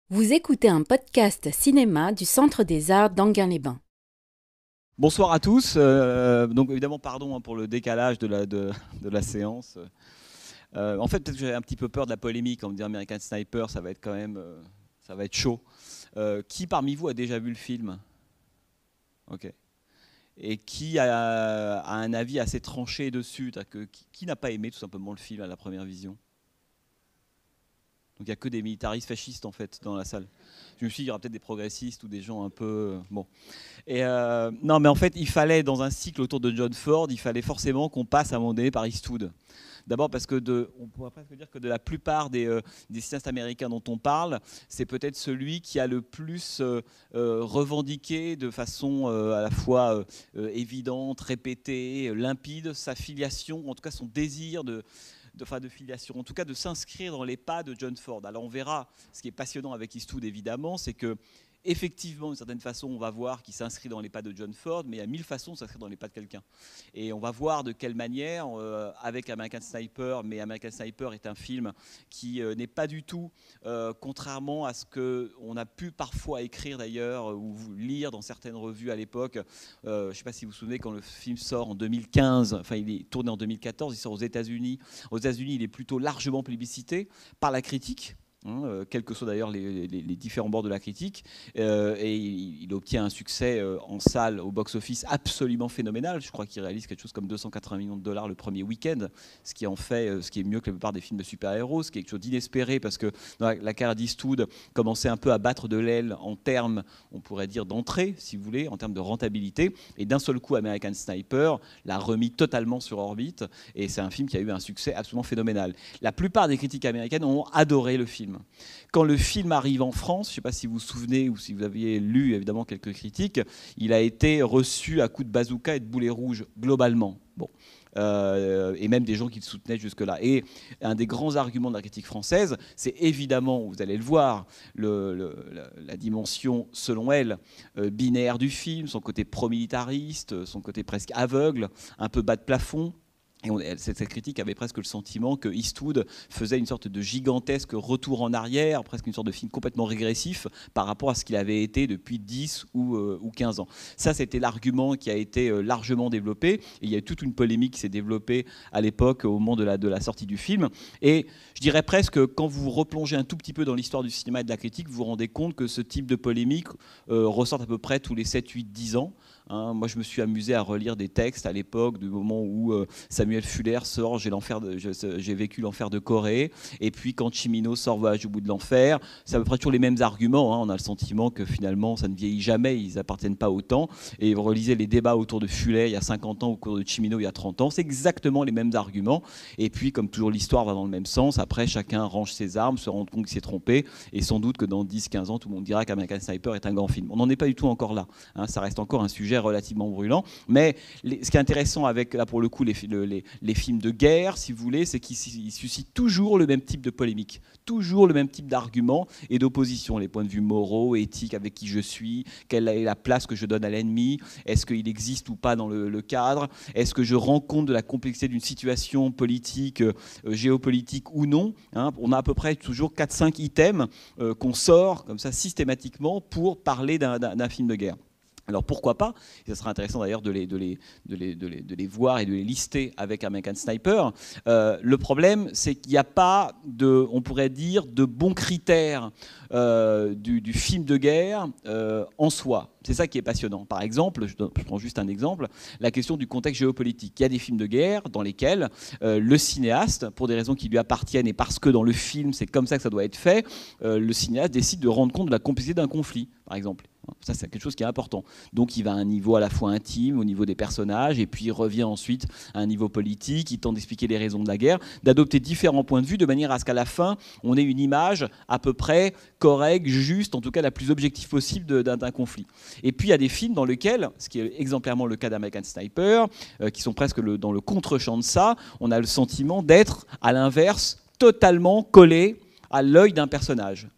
Vous écoutez un podcast cinéma du Centre des Arts d'Enghien-les-Bains. Bonsoir à tous. Donc évidemment, pardon pour le décalage de la séance. En fait, peut-être que j'avais un petit peu peur de la polémique en me disant American Sniper, ça va être quand même, ça va être chaud. Qui parmi vous a déjà vu le film? Ok. Et qui a un avis assez tranché dessus? Qui n'a pas aimé tout simplement le film à la première vision? Donc il n'y a que des militaristes fascistes en fait dans la salle. Je me suis dit, il y aura peut-être des progressistes ou des gens un peu... bon. Et non, mais en fait, il fallait, dans un cycle autour de John Ford, il fallait forcément qu'on passe à un moment donné par Eastwood. D'abord parce que on pourrait presque dire que de la plupart des cinéastes américains dont on parle, c'est peut-être celui qui a le plus revendiqué de façon à la fois évidente, répétée, limpide, sa filiation, en tout cas son désir de filiation, en tout cas de s'inscrire dans les pas de John Ford. Alors on verra, ce qui est passionnant avec Eastwood évidemment, c'est que effectivement, d'une certaine façon, on va voir qu'il s'inscrit dans les pas de John Ford, mais il y a 1000 façons de s'inscrire dans les pas de quelqu'un. Et on va voir de quelle manière, avec American Sniper, mais American Sniper est un film qui n'est pas du tout, contrairement à ce qu'on a pu parfois écrire d'ailleurs, ou lire dans certaines revues à l'époque. Je ne sais pas si vous vous souvenez, quand le film sort en 2015, enfin il est tourné en 2014, il sort aux États-Unis. Aux États-Unis, il est plutôt largement plébiscité par la critique. Quels que soient d'ailleurs les différents bords de la critique, et il obtient un succès en salle au box-office absolument phénoménal. Je crois qu'il réalise quelque chose comme 280 millions de dollars le premier week-end, ce qui en fait, ce qui est mieux que la plupart des films de super-héros, ce qui est quelque chose d'inespéré parce que dans la carrière d'Eastwood commençait un peu à battre de l'aile en termes, on pourrait dire, d'entrée, si vous voulez, en termes de rentabilité, et d'un seul coup, American Sniper l'a remis totalement sur orbite, et c'est un film qui a eu un succès absolument phénoménal. La plupart des critiques américaines ont adoré le film. Quand le film arrive en France, je ne sais pas si vous vous souvenez ou si vous aviez lu évidemment quelques critiques, il a été reçu à coups de bazooka et de boulets rouges globalement. Bon. Et même des gens qui le soutenaient jusque-là. Et un des grands arguments de la critique française, c'est évidemment, vous allez le voir, la dimension, selon elle, binaire du film, son côté pro-militariste, son côté presque aveugle, un peu bas de plafond. Et cette critique avait presque le sentiment que Eastwood faisait une sorte de gigantesque retour en arrière, presque une sorte de film complètement régressif par rapport à ce qu'il avait été depuis 10 ou 15 ans. Ça, c'était l'argument qui a été largement développé. Et il y a eu toute une polémique qui s'est développée à l'époque au moment de la sortie du film. Et je dirais presque, quand vous replongez un tout petit peu dans l'histoire du cinéma et de la critique, vous vous rendez compte que ce type de polémique ressort à peu près tous les 7, 8, 10 ans. Moi, je me suis amusé à relire des textes à l'époque, du moment où Samuel Fuller sort J'ai vécu l'enfer de Corée, et puis quand Cimino sort Voyage au bout de l'enfer, c'est à peu près toujours les mêmes arguments. On a le sentiment que finalement, ça ne vieillit jamais, ils n'appartiennent pas au temps. Et vous relisez les débats autour de Fuller il y a 50 ans, au cours de Cimino il y a 30 ans, c'est exactement les mêmes arguments. Et puis, comme toujours, l'histoire va dans le même sens. Après, chacun range ses armes, se rend compte qu'il s'est trompé, et sans doute que dans 10-15 ans, tout le monde dira qu'American Sniper est un grand film. On n'en est pas du tout encore là. Ça reste encore un sujet relativement brûlant, mais ce qui est intéressant avec, là pour le coup, les films de guerre, si vous voulez, c'est qu'ils suscitent toujours le même type de polémique, toujours le même type d'argument et d'opposition, les points de vue moraux, éthiques, avec qui je suis, quelle est la place que je donne à l'ennemi, est-ce qu'il existe ou pas dans le cadre, est-ce que je rends compte de la complexité d'une situation politique, géopolitique ou non. On a à peu près toujours 4-5 items qu'on sort comme ça systématiquement pour parler d'un film de guerre. Alors pourquoi pas, et ça sera intéressant d'ailleurs de les voir et de les lister avec American Sniper. Le problème, c'est qu'il n'y a pas on pourrait dire, de bons critères du film de guerre en soi. C'est ça qui est passionnant. Par exemple, je prends juste un exemple, la question du contexte géopolitique. Il y a des films de guerre dans lesquels le cinéaste, pour des raisons qui lui appartiennent et parce que dans le film c'est comme ça que ça doit être fait, le cinéaste décide de rendre compte de la complexité d'un conflit, par exemple. Ça, c'est quelque chose qui est important. Donc, il va à un niveau à la fois intime, au niveau des personnages, et puis il revient ensuite à un niveau politique, il tente d'expliquer les raisons de la guerre, d'adopter différents points de vue, de manière à ce qu'à la fin, on ait une image à peu près correcte, juste, en tout cas la plus objective possible d'un conflit. Et puis, il y a des films dans lesquels, ce qui est exemplairement le cas d'American Sniper, qui sont presque dans le contre-champ de ça, on a le sentiment d'être, à l'inverse, totalement collé à l'œil d'un personnage.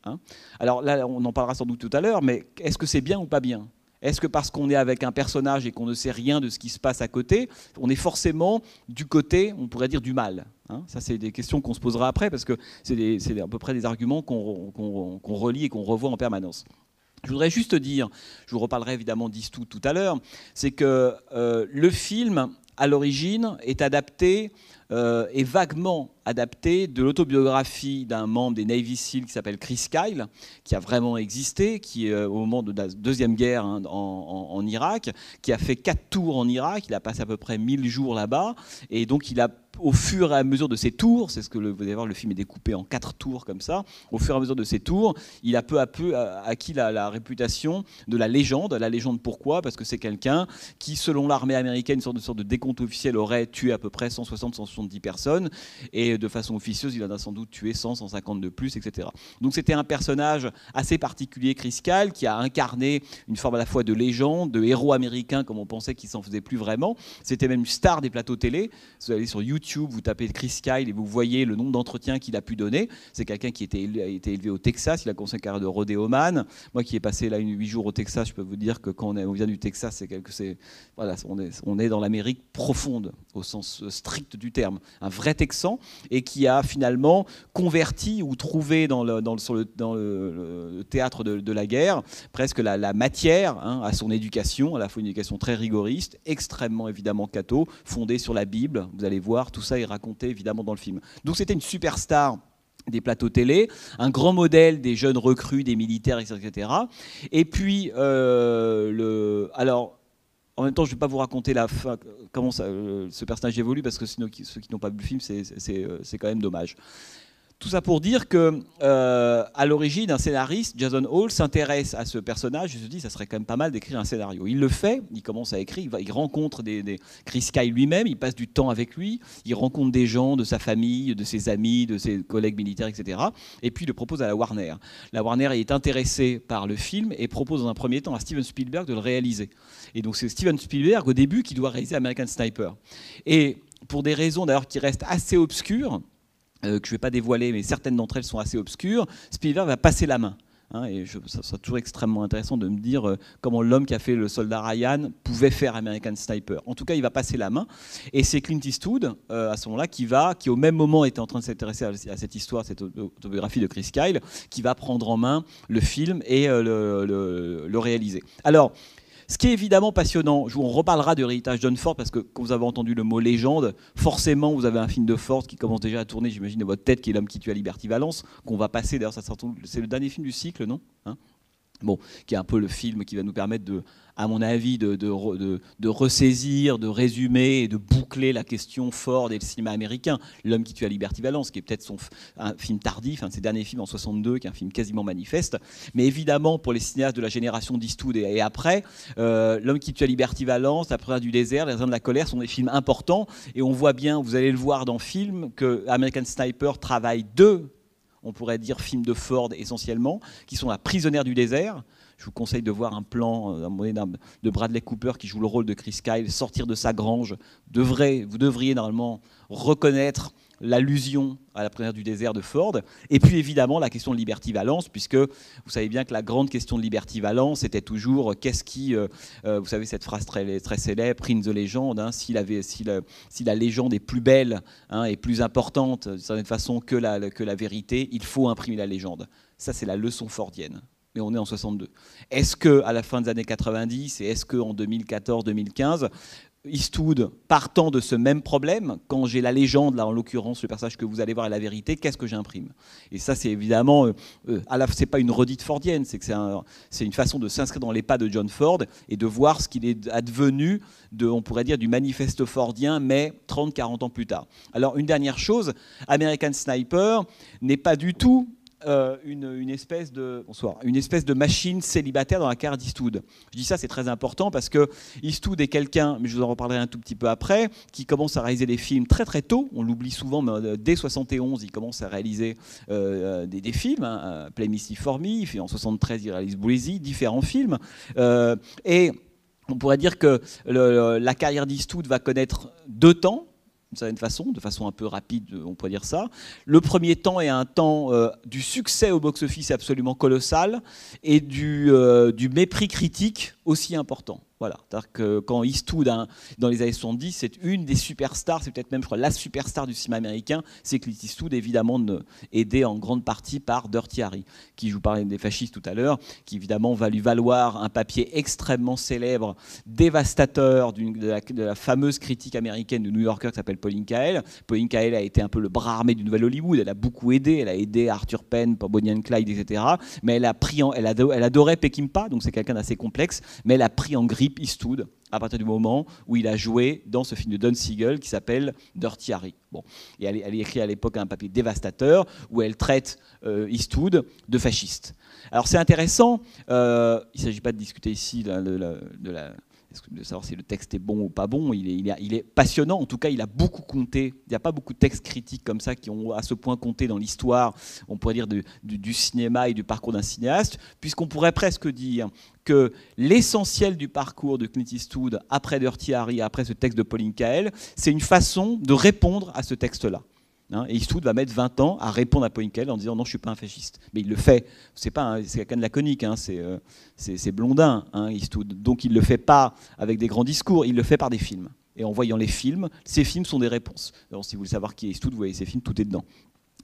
Alors là, on en parlera sans doute tout à l'heure, mais est-ce que c'est bien ou pas bien ? Est-ce que parce qu'on est avec un personnage et qu'on ne sait rien de ce qui se passe à côté, on est forcément du côté, on pourrait dire, du mal, hein? Ça, c'est des questions qu'on se posera après, parce que c'est à peu près des arguments qu'on relit et qu'on revoit en permanence. Je voudrais juste dire, je vous reparlerai évidemment d'Eastwood tout à l'heure, c'est que le film, à l'origine, est adapté, est vaguement adapté de l'autobiographie d'un membre des Navy Seals qui s'appelle Chris Kyle, qui a vraiment existé, qui au moment de la Deuxième Guerre, hein, en Irak, qui a fait 4 tours en Irak, il a passé à peu près 1000 jours là-bas, et donc il a, au fur et à mesure de ces tours, c'est ce que vous allez voir, le film est découpé en 4 tours comme ça, au fur et à mesure de ces tours, il a peu à peu acquis la réputation de la légende. La légende, pourquoi? Parce que c'est quelqu'un qui, selon l'armée américaine, une sorte de décompte officiel, aurait tué à peu près 160-170 personnes, et de façon officieuse, il en a sans doute tué 100, 150 de plus, etc. Donc c'était un personnage assez particulier, Chris Kyle, qui a incarné une forme à la fois de légende, de héros américain, comme on pensait qu'il s'en faisait plus vraiment. C'était même une star des plateaux télé. Vous allez sur YouTube, vous tapez Chris Kyle et vous voyez le nombre d'entretiens qu'il a pu donner. C'est quelqu'un qui a été élevé au Texas, il a commencé une carrière de rodéoman. Moi qui ai passé là 8 jours au Texas, je peux vous dire que quand on vient du Texas, voilà, on est dans l'Amérique profonde, au sens strict du terme. Un vrai Texan, et qui a finalement converti ou trouvé dans le théâtre de la guerre presque la matière, hein, à son éducation, à la fois une éducation très rigoriste, extrêmement évidemment catho, fondée sur la Bible. Vous allez voir, tout ça est raconté évidemment dans le film. Donc c'était une superstar des plateaux télé, un grand modèle des jeunes recrues, des militaires, etc. Et puis, alors, en même temps, je ne vais pas vous raconter la fin, comment ce personnage évolue, parce que sinon, ceux qui n'ont pas vu le film, c'est quand même dommage. Tout ça pour dire que, à l'origine, un scénariste, Jason Hall, s'intéresse à ce personnage et se dit, ça serait quand même pas mal d'écrire un scénario. Il le fait, il commence à écrire, il rencontre Chris Kyle lui-même, il passe du temps avec lui, il rencontre des gens de sa famille, de ses amis, de ses collègues militaires, etc. Et puis il le propose à la Warner. La Warner est intéressée par le film et propose dans un premier temps à Steven Spielberg de le réaliser. Et donc c'est Steven Spielberg, au début, qui doit réaliser American Sniper. Et pour des raisons d'ailleurs qui restent assez obscures, que je ne vais pas dévoiler, mais certaines d'entre elles sont assez obscures, Spielberg va passer la main. Hein, et ça sera toujours extrêmement intéressant de me dire comment l'homme qui a fait le soldat Ryan pouvait faire American Sniper. En tout cas, il va passer la main. Et c'est Clint Eastwood, à ce moment-là, qui au même moment était en train de s'intéresser à cette histoire, cette autobiographie de Chris Kyle, qui va prendre en main le film et le réaliser. Alors, ce qui est évidemment passionnant, on reparlera de l'héritage John Ford, parce que quand vous avez entendu le mot légende, forcément vous avez un film de Ford qui commence déjà à tourner, j'imagine, dans votre tête, qui est L'homme qui tue à Liberty Valance, qu'on va passer, d'ailleurs c'est le dernier film du cycle, non, hein? Bon, qui est un peu le film qui va nous permettre à mon avis, de ressaisir, de résumer et de boucler la question Ford et le cinéma américain. L'homme qui tue à Liberty Valance, qui est peut-être un film tardif, un de ses derniers films en 62, qui est un film quasiment manifeste. Mais évidemment, pour les cinéastes de la génération d'Eastwood et après, L'homme qui tue à Liberty Valance, La prière du désert, Les raisins de la colère sont des films importants. Et on voit bien, vous allez le voir dans le film, que American Sniper travaille on pourrait dire films de Ford essentiellement, qui sont La prisonnière du désert. Je vous conseille de voir un plan de Bradley Cooper qui joue le rôle de Chris Kyle, sortir de sa grange. Vous devriez normalement reconnaître l'allusion à La prisonnière du désert de Ford. Et puis évidemment la question de Liberty Valance, puisque vous savez bien que la grande question de Liberty Valance était toujours vous savez cette phrase très, très célèbre, Print the Legend, hein, si la légende est plus belle, hein, et plus importante d'une certaine façon que la vérité, il faut imprimer la légende. Ça c'est la leçon fordienne. Mais on est en 62. Est-ce qu'à la fin des années 90 et est-ce qu'en 2014-2015, Eastwood, partant de ce même problème, quand j'ai la légende, là en l'occurrence le personnage que vous allez voir est la vérité, qu'est-ce que j'imprime? Et ça c'est évidemment, c'est pas une redite fordienne, c'est une façon de s'inscrire dans les pas de John Ford et de voir ce qu'il est advenu on pourrait dire du manifeste fordien, mais 30-40 ans plus tard. Alors une dernière chose, American Sniper n'est pas du tout une espèce de machine célibataire dans la carrière d'Eastwood. Je dis ça, c'est très important parce que Eastwood est quelqu'un, mais je vous en reparlerai un tout petit peu après, qui commence à réaliser des films très très tôt. On l'oublie souvent, mais dès 71, il commence à réaliser des films. Hein, Play Misty for Me, en 73, il réalise Breezy, différents films. Et on pourrait dire que la carrière d'Eastwood va connaître 2 temps. De façon un peu rapide, on pourrait dire ça. Le premier temps est un temps du succès au box-office absolument colossal et du mépris critique aussi important. Voilà. C'est-à-dire que quand Eastwood, dans les années 70, c'est une des superstars, c'est peut-être même, je crois, la superstar du cinéma américain, c'est Clint Eastwood, évidemment aidé en grande partie par Dirty Harry, qui, je vous parlais des fascistes tout à l'heure, qui évidemment va lui valoir un papier extrêmement célèbre, dévastateur de la fameuse critique américaine du New Yorker qui s'appelle Pauline Kael. Pauline Kael a été un peu le bras armé du nouvel Hollywood, elle a beaucoup aidé, elle a aidé Arthur Penn pour Bonnie and Clyde, etc. Mais elle adorait Peckinpah, donc c'est quelqu'un d'assez complexe, mais elle a pris en grippe Eastwood à partir du moment où il a joué dans ce film de Don Siegel qui s'appelle Dirty Harry. Bon. Et elle écrit à l'époque un papier dévastateur où elle traite Eastwood de fasciste. Alors c'est intéressant, il ne s'agit pas de discuter ici de savoir si le texte est bon ou pas bon, il est passionnant, en tout cas il a beaucoup compté, il n'y a pas beaucoup de textes critiques comme ça qui ont à ce point compté dans l'histoire, on pourrait dire du cinéma et du parcours d'un cinéaste, puisqu'on pourrait presque dire que l'essentiel du parcours de Clint Eastwood après Dirty Harry, après ce texte de Pauline Kael, c'est une façon de répondre à ce texte-là. Et Eastwood va mettre 20 ans à répondre à Pauline Kael en disant non, je ne suis pas un fasciste. Mais il le fait. C'est quelqu'un de laconique, c'est Blondin, Eastwood. Donc il ne le fait pas avec des grands discours, il le fait par des films. Et en voyant les films, ces films sont des réponses. Alors, si vous voulez savoir qui est Eastwood, vous voyez ces films, tout est dedans.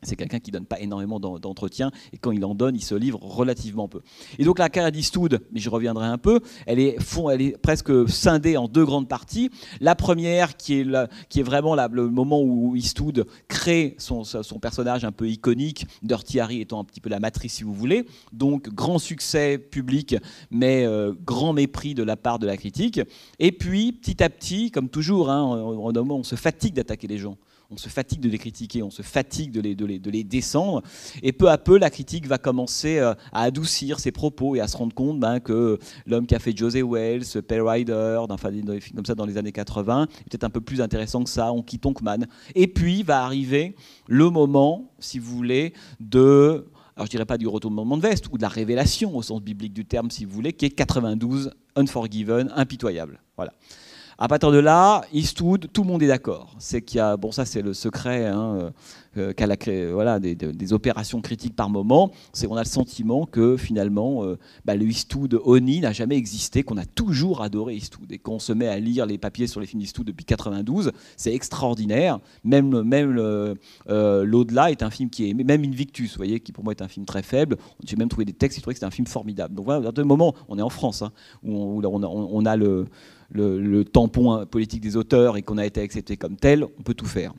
C'est quelqu'un qui ne donne pas énormément d'entretien, et quand il en donne, il se livre relativement peu. Et donc la carrière d'Eastwood, mais je reviendrai un peu, elle est presque scindée en deux grandes parties. La première qui est vraiment le moment où Eastwood crée son personnage un peu iconique, Dirty Harry étant un petit peu la matrice si vous voulez, donc grand succès public, mais grand mépris de la part de la critique. Et puis petit à petit, comme toujours, on se fatigue d'attaquer les gens. On se fatigue de les critiquer, on se fatigue de les descendre. Et peu à peu, la critique va commencer à adoucir ses propos et à se rendre compte que l'homme qui a fait José Wells, Pale Rider, enfin des films comme ça dans les années 80, est peut-être un peu plus intéressant que ça, on quitte Onkman. Et puis va arriver le moment, si vous voulez, alors je dirais pas du retournement de veste, ou de la révélation au sens biblique du terme, si vous voulez, qui est 92, Unforgiven, impitoyable. Voilà. À partir de là, Eastwood, tout le monde est d'accord. C'est qu'il y a, bon, ça c'est le secret qu'a des opérations critiques par moment. C'est qu'on a le sentiment que finalement, le Eastwood Oni n'a jamais existé, qu'on a toujours adoré Eastwood. Et quand on se met à lire les papiers sur les films d'Eastwood depuis 92, c'est extraordinaire. Même l'au-delà est un film qui est, même Invictus, vous voyez, qui pour moi est un film très faible. J'ai même trouvé des textes qui trouvaient que c'était un film formidable. Donc voilà, à un moment, on est en France, où on a le tampon politique des auteurs et qu'on a été accepté comme tel, on peut tout faire.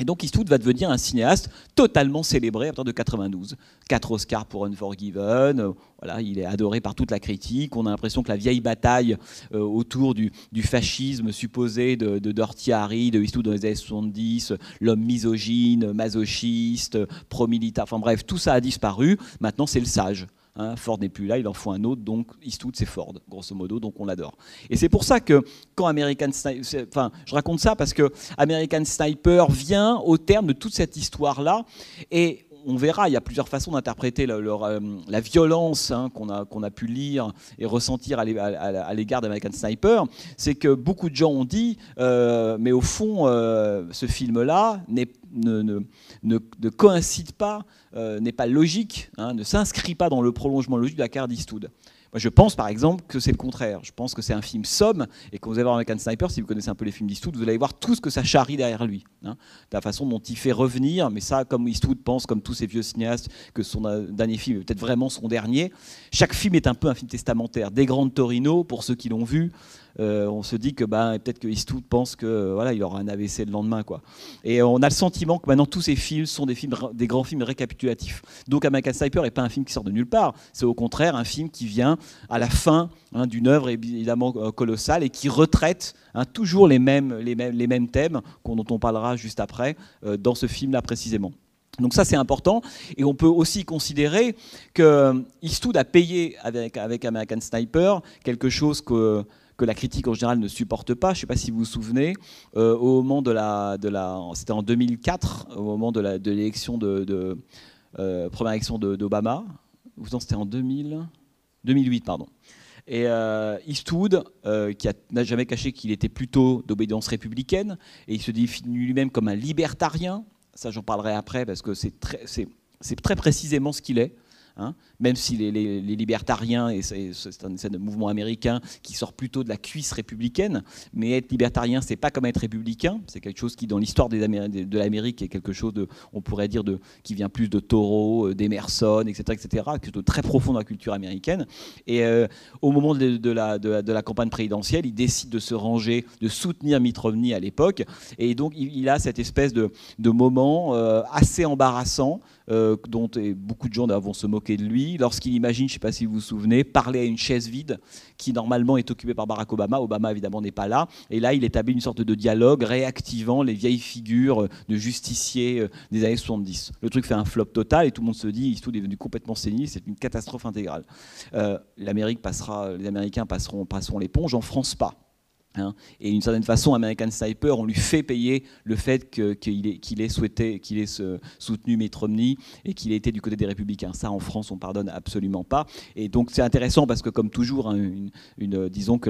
Et donc Eastwood va devenir un cinéaste totalement célébré à partir de 92. 4 Oscars pour Unforgiven, voilà, il est adoré par toute la critique. On a l'impression que la vieille bataille autour du fascisme supposé de Dirty Harry, de Eastwood dans les années 70, l'homme misogyne, masochiste, pro-militaire, enfin bref, tout ça a disparu. Maintenant c'est le sage. Ford n'est plus là, il en faut un autre, donc Eastwood c'est Ford, grosso modo, donc on l'adore. Et c'est pour ça que quand American Sniper, je raconte ça parce que American Sniper vient au terme de toute cette histoire-là, et on verra, il y a plusieurs façons d'interpréter la violence qu'on a pu lire et ressentir à l'égard d'American Sniper. C'est que beaucoup de gens ont dit, mais au fond, ce film-là ne coïncide pas, n'est pas logique, ne s'inscrit pas dans le prolongement logique de la carrière d'Eastwood. Moi, je pense par exemple que c'est le contraire. Je pense que c'est un film somme, et quand vous allez voir American Sniper, si vous connaissez un peu les films d'Eastwood, vous allez voir tout ce que ça charrie derrière lui. La façon dont il fait revenir, mais ça, comme Eastwood pense, comme tous ces vieux cinéastes, que son dernier film est peut-être vraiment son dernier. Chaque film est un peu un film testamentaire. Des Grands Torino, pour ceux qui l'ont vu, on se dit que peut-être que Eastwood pense que voilà, il aura un AVC le lendemain, quoi. Et on a le sentiment que maintenant tous ces films sont des grands films récapitulatifs. Donc American Sniper n'est pas un film qui sort de nulle part. C'est au contraire un film qui vient à la fin d'une œuvre évidemment colossale et qui retraite toujours les mêmes thèmes dont on parlera juste après dans ce film-là précisément. Donc ça c'est important, et on peut aussi considérer que Eastwood a payé avec American Sniper quelque chose que la critique en général ne supporte pas. Je ne sais pas si vous vous souvenez, au moment c'était en 2004, au moment de l'élection première élection d'Obama, ou non, c'était en 2008, pardon. Et Eastwood, qui n'a jamais caché qu'il était plutôt d'obédience républicaine, et il se définit lui-même comme un libertarien. Ça, j'en parlerai après, parce que c'est très précisément ce qu'il est. Hein, même si les libertariens, et c'est un mouvement américain qui sort plutôt de la cuisse républicaine, mais être libertarien, c'est pas comme être républicain, c'est quelque chose qui, dans l'histoire de l'Amérique, est quelque chose on pourrait dire, qui vient plus de Thoreau, d'Emerson, etc., quelque chose de très profond dans la culture américaine. Et au moment de la campagne présidentielle, il décide de se ranger, de soutenir Mitt Romney à l'époque, et donc il a cette espèce de moment assez embarrassant, dont beaucoup de gens vont se moquer de lui, lorsqu'il imagine, je ne sais pas si vous vous souvenez, parler à une chaise vide qui normalement est occupée par Barack Obama. Obama évidemment n'est pas là, et là il établit une sorte de dialogue réactivant les vieilles figures de justiciers des années 70. Le truc fait un flop total et tout le monde se dit Eastwood est devenu complètement sénile, c'est une catastrophe intégrale. Les Américains passeront l'éponge, en France pas. Hein, et d'une certaine façon, American Sniper, on lui fait payer le fait qu'il ait soutenu Mitt Romney et qu'il ait été du côté des Républicains. Ça, en France, on pardonne absolument pas. Et donc, c'est intéressant parce que, comme toujours, hein, disons que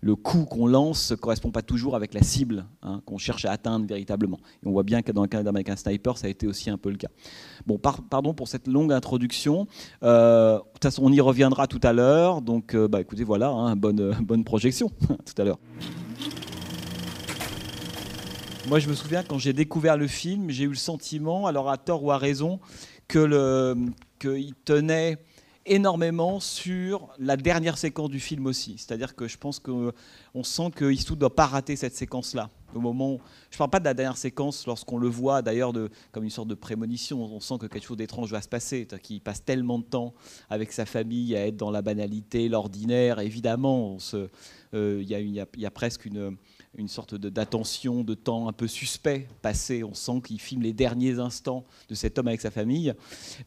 le coup qu'on lance ne correspond pas toujours avec la cible, hein, qu'on cherche à atteindre véritablement. Et on voit bien que dans le cas d'American Sniper, ça a été aussi un peu le cas. Bon, pardon pour cette longue introduction. De toute façon, on y reviendra tout à l'heure. Donc, écoutez, voilà, hein, bonne projection tout à l'heure. Moi, je me souviens, quand j'ai découvert le film, j'ai eu le sentiment, alors à tort ou à raison, qu'il tenait énormément sur la dernière séquence du film aussi. C'est-à-dire que je pense qu'on sent que Eastwood ne doit pas rater cette séquence-là. Au moment où, je ne parle pas de la dernière séquence lorsqu'on le voit d'ailleurs comme une sorte de prémonition. On sent que quelque chose d'étrange va se passer. Qu'il passe tellement de temps avec sa famille à être dans la banalité, l'ordinaire. Évidemment, il y a presque une sorte d'attention, de temps un peu suspect passé. On sent qu'il filme les derniers instants de cet homme avec sa famille.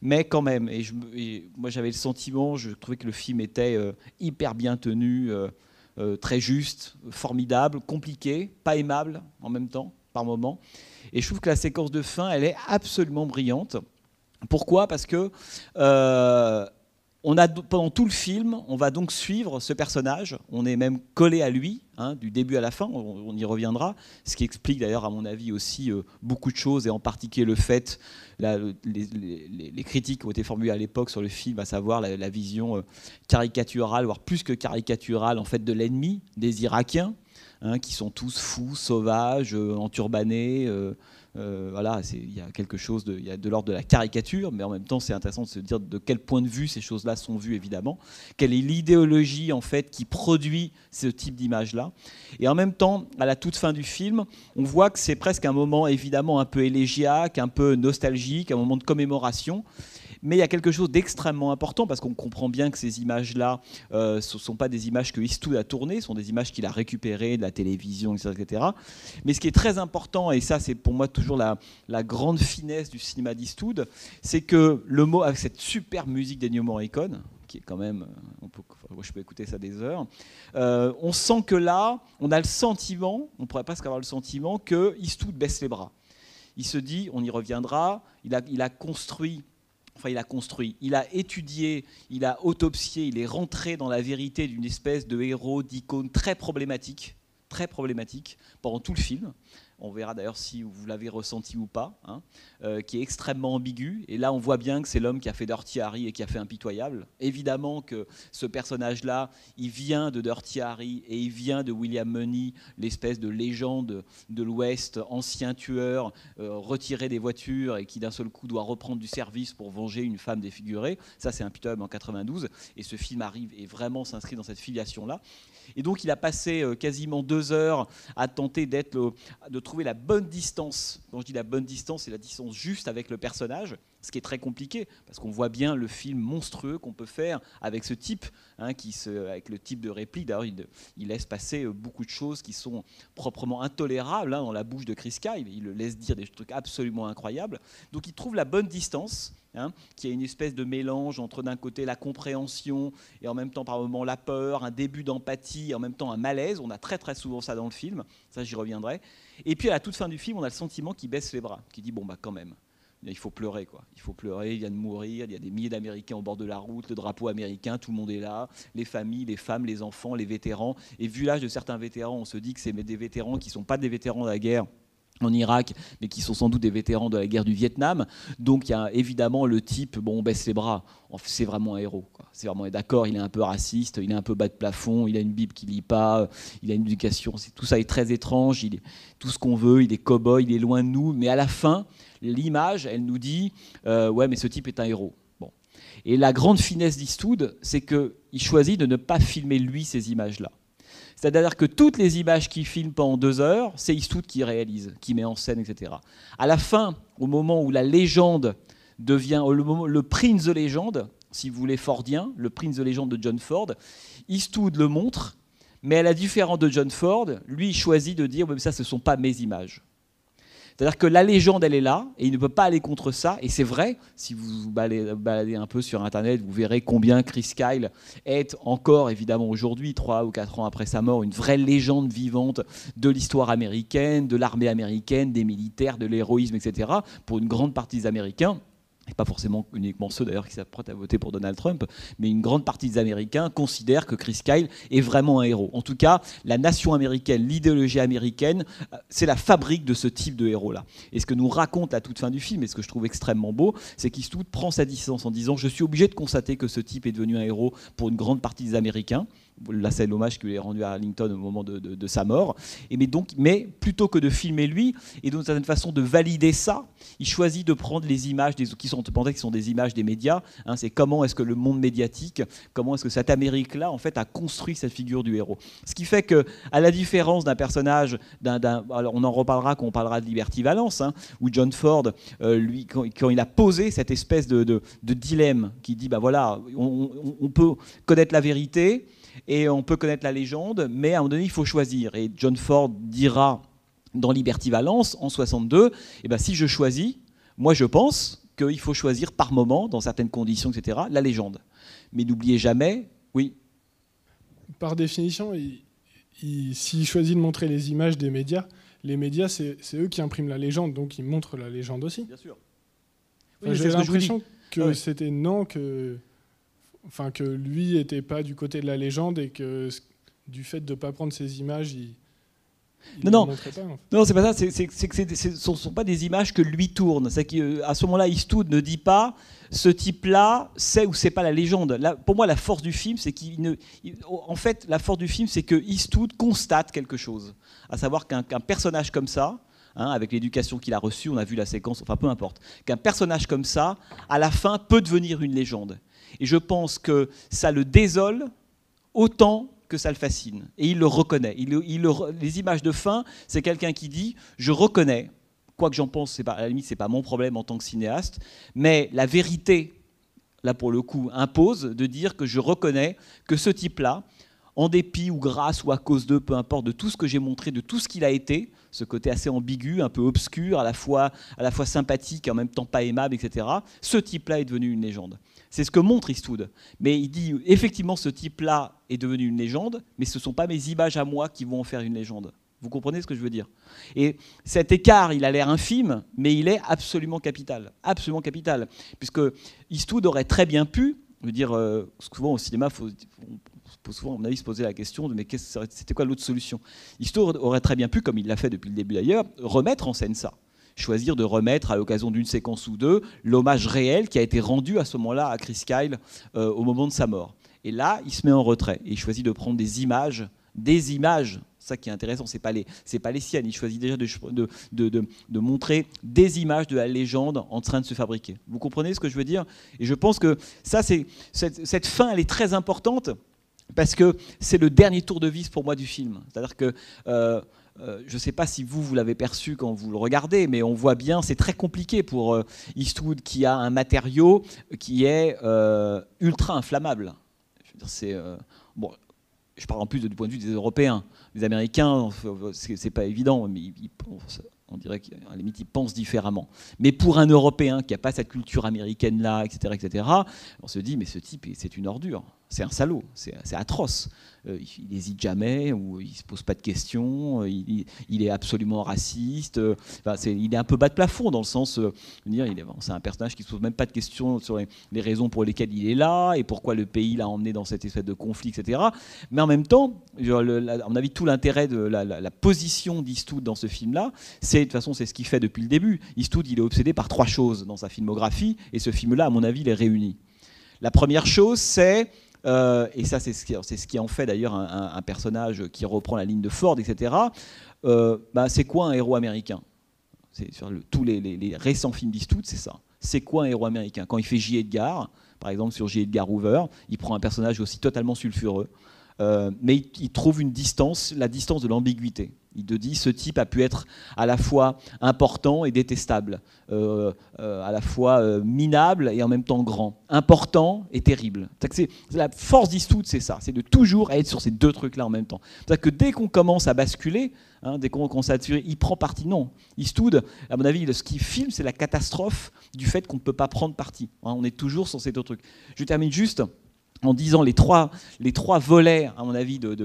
Mais quand même, et moi j'avais le sentiment, je trouvais que le film était hyper bien tenu, très juste, formidable, compliqué, pas aimable en même temps, par moments. Et je trouve que la séquence de fin, elle est absolument brillante. Pourquoi ? Parce que pendant tout le film, on va donc suivre ce personnage. On est même collé à lui, hein, du début à la fin. On y reviendra. Ce qui explique d'ailleurs, à mon avis, aussi beaucoup de choses, et en particulier le fait, les critiques qui ont été formulées à l'époque sur le film, à savoir la vision caricaturale, voire plus que caricaturale, en fait, de l'ennemi, des Irakiens, hein, qui sont tous fous, sauvages, enturbanés. Voilà, il y a quelque chose il y a de l'ordre de la caricature, mais en même temps c'est intéressant de se dire de quel point de vue ces choses-là sont vues, évidemment. Quelle est l'idéologie en fait qui produit ce type d'image-là. Et en même temps, à la toute fin du film, on voit que c'est presque un moment évidemment un peu élégiaque, un peu nostalgique, un moment de commémoration. Mais il y a quelque chose d'extrêmement important, parce qu'on comprend bien que ces images-là ne sont pas des images que Eastwood a tournées, ce sont des images qu'il a récupérées de la télévision, etc. Mais ce qui est très important, et ça c'est pour moi toujours la grande finesse du cinéma d'Eastwood, c'est que le mot, avec cette super musique d'Ennio Morricone, qui est quand même, je peux écouter ça des heures, on sent que là, on a le sentiment, on pourrait presque avoir le sentiment que Eastwood baisse les bras. Il se dit, on y reviendra, il a construit, il a étudié, il a autopsié, il est rentré dans la vérité d'une espèce de héros, d'icône très problématique pendant tout le film. On verra d'ailleurs si vous l'avez ressenti ou pas, hein, qui est extrêmement ambigu. Et là, on voit bien que c'est l'homme qui a fait Dirty Harry et qui a fait Impitoyable. Évidemment que ce personnage-là, il vient de Dirty Harry et il vient de William Munny, l'espèce de légende de l'Ouest, ancien tueur, retiré des voitures et qui d'un seul coup doit reprendre du service pour venger une femme défigurée. Ça, c'est Impitoyable en 92. Et ce film arrive et vraiment s'inscrit dans cette filiation-là. Et donc, il a passé quasiment 2 heures à tenter de trouver la bonne distance. Quand je dis la bonne distance, c'est la distance juste avec le personnage, ce qui est très compliqué, parce qu'on voit bien le film monstrueux qu'on peut faire avec ce type, hein, avec le type de réplique. D'ailleurs, il laisse passer beaucoup de choses qui sont proprement intolérables, hein, dans la bouche de Chris Kyle. Il le laisse dire des trucs absolument incroyables. Donc, il trouve la bonne distance. Hein, qui a une espèce de mélange entre d'un côté la compréhension et en même temps par moments la peur, un début d'empathie et en même temps un malaise. On a très très souvent ça dans le film, ça j'y reviendrai. Et puis à la toute fin du film, on a le sentiment qu'il baisse les bras, qu'il dit bon bah quand même, il faut pleurer quoi. Il faut pleurer, il vient de mourir, il y a des milliers d'Américains au bord de la route, le drapeau américain, tout le monde est là, les familles, les femmes, les enfants, les vétérans. Et vu l'âge de certains vétérans, on se dit que c'est des vétérans qui ne sont pas des vétérans de la guerre, en Irak, mais qui sont sans doute des vétérans de la guerre du Vietnam. Donc il y a évidemment le type, bon, on baisse les bras, c'est vraiment un héros, quoi. C'est vraiment, d'accord, il est un peu raciste, il est un peu bas de plafond, il a une Bible qu'il lit pas, il a une éducation, tout ça est très étrange, il est tout ce qu'on veut, il est cow-boy, il est loin de nous, mais à la fin, l'image, elle nous dit, ouais, mais ce type est un héros. Bon. Et la grande finesse d'Eastwood, c'est qu'il choisit de ne pas filmer lui ces images-là. C'est-à-dire que toutes les images qu'il filme pendant 2 heures, c'est Eastwood qui réalise, qui met en scène, etc. À la fin, au moment où la légende devient le Prince de légende, si vous voulez fordien, le Prince de légende de John Ford, Eastwood le montre, mais à la différence de John Ford, lui, il choisit de dire, mais ça, ce ne sont pas mes images. C'est-à-dire que la légende, elle est là, et il ne peut pas aller contre ça. Et c'est vrai, si vous vous baladez un peu sur Internet, vous verrez combien Chris Kyle est encore, évidemment, aujourd'hui, 3 ou 4 ans après sa mort, une vraie légende vivante de l'histoire américaine, de l'armée américaine, des militaires, de l'héroïsme, etc., pour une grande partie des Américains. Et pas forcément uniquement ceux d'ailleurs qui s'apprêtent à voter pour Donald Trump, mais une grande partie des Américains considèrent que Chris Kyle est vraiment un héros. En tout cas, la nation américaine, l'idéologie américaine, c'est la fabrique de ce type de héros-là. Et ce que nous raconte la toute fin du film, et ce que je trouve extrêmement beau, c'est qu'Eastwood prend sa distance en disant « Je suis obligé de constater que ce type est devenu un héros pour une grande partie des Américains ». Là, c'est l'hommage qu'il a rendu à Arlington au moment de sa mort. Mais plutôt que de filmer lui, et d'une certaine façon de valider ça, il choisit de prendre les images qui sont des images des médias. Hein, c'est comment est-ce que le monde médiatique, comment est-ce que cette Amérique-là, en fait, a construit cette figure du héros. Ce qui fait que, à la différence d'un personnage, alors on en reparlera quand on parlera de Liberty Valance, hein, où John Ford, lui, quand il a posé cette espèce de dilemme, qui dit, bah voilà, on peut connaître la vérité. Et on peut connaître la légende, mais à un moment donné, il faut choisir. Et John Ford dira dans Liberty Valance, en 62, eh ben, si je choisis, moi je pense qu'il faut choisir par moment, dans certaines conditions, etc., la légende. Mais n'oubliez jamais, oui. Par définition, s'il choisit de montrer les images des médias, les médias, c'est eux qui impriment la légende, donc ils montrent la légende aussi. Bien sûr. Enfin, Oui, j'ai l'impression que c'était que lui n'était pas du côté de la légende et que du fait de ne pas prendre ces images, il ne montrait pas. En fait. Non, c'est pas ça. Ce ne sont pas des images que lui tourne. C'est qu'à ce moment-là, Eastwood ne dit pas ce type-là c'est ou c'est pas la légende. Là, pour moi, la force du film, c'est en fait, la force du film, c'est que Eastwood constate quelque chose, à savoir qu'un personnage comme ça. Hein, avec l'éducation qu'il a reçue, on a vu la séquence, enfin peu importe, qu'un personnage comme ça, à la fin, peut devenir une légende. Et je pense que ça le désole autant que ça le fascine. Et il le reconnaît. Les images de fin, c'est quelqu'un qui dit « je reconnais », quoi que j'en pense, à la limite, ce n'est pas mon problème en tant que cinéaste, mais la vérité, là pour le coup, impose de dire que je reconnais que ce type-là, en dépit ou grâce ou à cause d'eux, peu importe, de tout ce que j'ai montré, de tout ce qu'il a été, ce côté assez ambigu, un peu obscur, à la fois sympathique et en même temps pas aimable, etc., ce type-là est devenu une légende. C'est ce que montre Eastwood. Mais il dit, effectivement, ce type-là est devenu une légende, mais ce ne sont pas mes images à moi qui vont en faire une légende. Vous comprenez ce que je veux dire? Et cet écart, il a l'air infime, mais il est absolument capital. Absolument capital. Puisque Eastwood aurait très bien pu, je veux dire, souvent au cinéma, on peut souvent, à mon avis, se poser la question de mais c'était quoi l'autre solution? Eastwood aurait très bien pu, comme il l'a fait depuis le début d'ailleurs, remettre en scène ça. Choisir de remettre à l'occasion d'une séquence ou deux l'hommage réel qui a été rendu à ce moment-là à Chris Kyle au moment de sa mort. Et là, il se met en retrait et il choisit de prendre des images. Ça qui est intéressant, c'est pas les siennes. Il choisit déjà de montrer des images de la légende en train de se fabriquer. Vous comprenez ce que je veux dire? Et je pense que cette fin, elle est très importante parce que c'est le dernier tour de vis pour moi du film. C'est-à-dire que je ne sais pas si vous l'avez perçu quand vous le regardez, mais on voit bien, c'est très compliqué pour Eastwood qui a un matériau qui est ultra inflammable. Je veux dire, bon, je parle en plus du point de vue des Européens. Les Américains, c'est pas évident, mais on dirait qu'à la limite, ils pensent différemment. Mais pour un Européen qui n'a pas cette culture américaine-là, etc., on se dit, mais ce type, c'est une ordure. C'est un salaud, c'est atroce. Il n'hésite jamais, ou il ne se pose pas de questions, il est absolument raciste. Il est un peu bas de plafond dans le sens, c'est un personnage qui ne se pose même pas de questions sur les raisons pour lesquelles il est là et pourquoi le pays l'a emmené dans cette espèce de conflit, etc. Mais en même temps, à mon avis, tout l'intérêt de la position d'Eastwood dans ce film-là, c'est de toute façon, c'est ce qu'il fait depuis le début. Eastwood, il est obsédé par 3 choses dans sa filmographie, et ce film-là, à mon avis, les réunit. La première chose, c'est, et ça c'est ce qui en fait d'ailleurs un personnage qui reprend la ligne de Ford, etc., c'est quoi un héros américain? Sur tous les récents films d'Eastwood, c'est ça. C'est quoi un héros américain? Quand il fait J. Edgar, par exemple sur J. Edgar Hoover, il prend un personnage aussi totalement sulfureux, mais il trouve une distance, la distance de l'ambiguïté. Il te dit, ce type a pu être à la fois important et détestable, à la fois minable et en même temps grand, important et terrible. C'est la force d'Eastwood, c'est ça, c'est de toujours être sur ces 2 trucs-là en même temps. C'est-à-dire que dès qu'on commence à basculer, dès qu'on commence à tirer, il prend parti. Non, Eastwood, à mon avis, ce qu'il filme, c'est la catastrophe du fait qu'on ne peut pas prendre parti. On est toujours sur ces 2 trucs. Je termine juste en disant les trois volets, à mon avis, de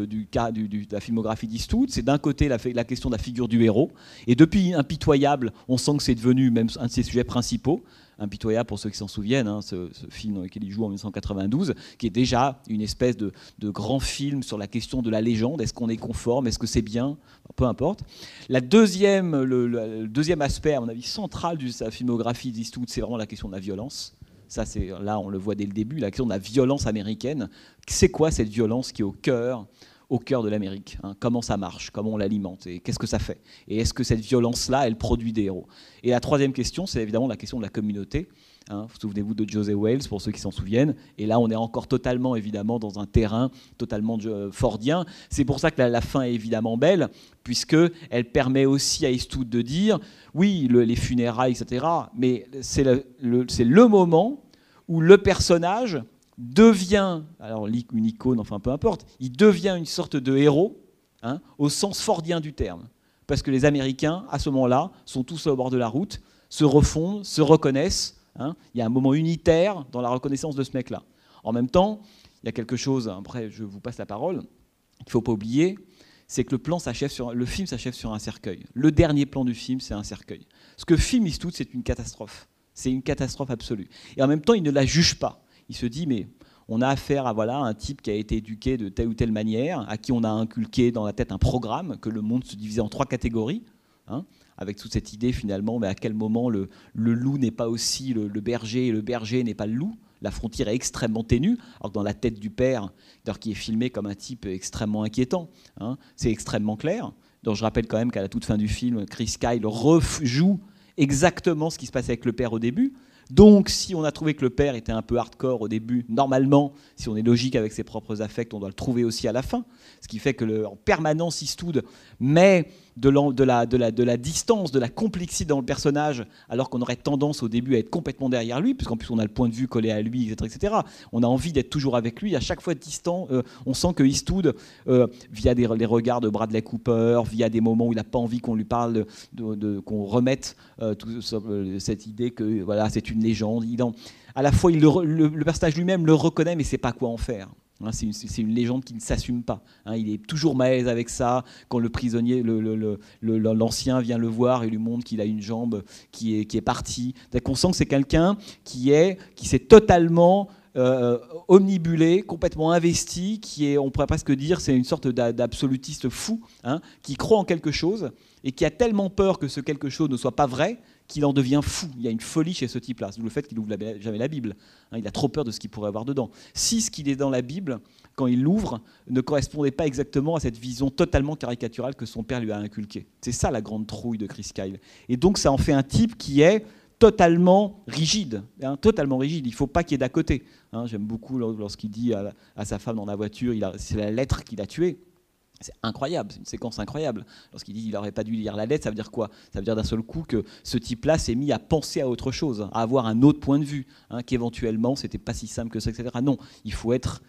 la filmographie d'Eastwood. C'est d'un côté la question de la figure du héros, et depuis Impitoyable, on sent que c'est devenu même un de ses sujets principaux. Impitoyable, pour ceux qui s'en souviennent, ce film dans lequel il joue en 1992, qui est déjà une espèce de grand film sur la question de la légende. Est-ce qu'on est conforme? Est-ce que c'est bien? Peu importe. Le deuxième aspect, à mon avis, central de sa filmographie d'Eastwood, c'est vraiment la question de la violence. Ça, là, on le voit dès le début, la question de la violence américaine. C'est quoi cette violence qui est au cœur de l'Amérique? Comment ça marche? Comment on l'alimente? Et qu'est-ce que ça fait? Et est-ce que cette violence-là, elle produit des héros? Et la troisième question, c'est évidemment la question de la communauté. Souvenez-vous de José Wales, pour ceux qui s'en souviennent. Et là, on est encore totalement, évidemment, dans un terrain totalement fordien. C'est pour ça que la fin est évidemment belle, puisqu'elle permet aussi à Eastwood de dire, oui, les funérailles, etc., mais c'est le moment où le personnage devient, alors une icône, enfin peu importe, il devient une sorte de héros, au sens fordien du terme. Parce que les Américains, à ce moment-là, sont tous au bord de la route, se refondent, se reconnaissent. Il y a un moment unitaire dans la reconnaissance de ce mec-là. En même temps, il y a quelque chose, après je vous passe la parole, qu'il ne faut pas oublier, c'est que le film s'achève sur un cercueil. Le dernier plan du film, c'est un cercueil. Ce que filme Eastwood, c'est une catastrophe. C'est une catastrophe absolue. Et en même temps, il ne la juge pas. Il se dit, mais on a affaire à un type qui a été éduqué de telle ou telle manière, à qui on a inculqué dans la tête un programme, que le monde se divisait en 3 catégories, avec toute cette idée finalement, mais à quel moment le loup n'est pas aussi le berger et le berger n'est pas le loup. La frontière est extrêmement ténue, alors que dans la tête du père, qui est filmé comme un type extrêmement inquiétant, c'est extrêmement clair. Donc je rappelle quand même qu'à la toute fin du film, Chris Kyle rejoue exactement ce qui se passait avec le père au début. Donc, si on a trouvé que le père était un peu hardcore au début, normalement, si on est logique avec ses propres affects, on doit le trouver aussi à la fin. Ce qui fait que en permanence, Eastwood met de la distance, de la complexité dans le personnage, alors qu'on aurait tendance au début à être complètement derrière lui, puisqu'en plus on a le point de vue collé à lui, etc. On a envie d'être toujours avec lui. À chaque fois distant, on sent que Eastwood, via les regards de Bradley Cooper, via des moments où il n'a pas envie qu'on lui parle, qu'on remette cette idée que c'est une légende. À la fois, le personnage lui-même le reconnaît, mais ne sait pas quoi en faire. C'est une légende qui ne s'assume pas. Il est toujours mal à l'aise avec ça. Quand le prisonnier, l'ancien vient le voir et lui montre qu'il a une jambe qui est partie. On sent que c'est quelqu'un qui s'est totalement omnibulé, complètement investi, on pourrait presque dire, c'est une sorte d'absolutiste fou, qui croit en quelque chose et qui a tellement peur que ce quelque chose ne soit pas vrai qu'il en devient fou. Il y a une folie chez ce type-là. C'est le fait qu'il n'ouvre jamais la Bible. Il a trop peur de ce qu'il pourrait avoir dedans. Si ce qu'il est dans la Bible, quand il l'ouvre, ne correspondait pas exactement à cette vision totalement caricaturale que son père lui a inculquée. C'est ça la grande trouille de Chris Kyle. Et donc ça en fait un type qui est totalement rigide. Totalement rigide. Il ne faut pas qu'il y ait d'à côté. J'aime beaucoup lorsqu'il dit à sa femme dans la voiture, c'est la lettre qu'il a tuée. C'est incroyable, c'est une séquence incroyable. Lorsqu'il dit qu'il n'aurait pas dû lire la lettre, ça veut dire quoi? Ça veut dire d'un seul coup que ce type-là s'est mis à penser à autre chose, à avoir un autre point de vue, qu'éventuellement c'était pas si simple que ça, etc. Non, il faut être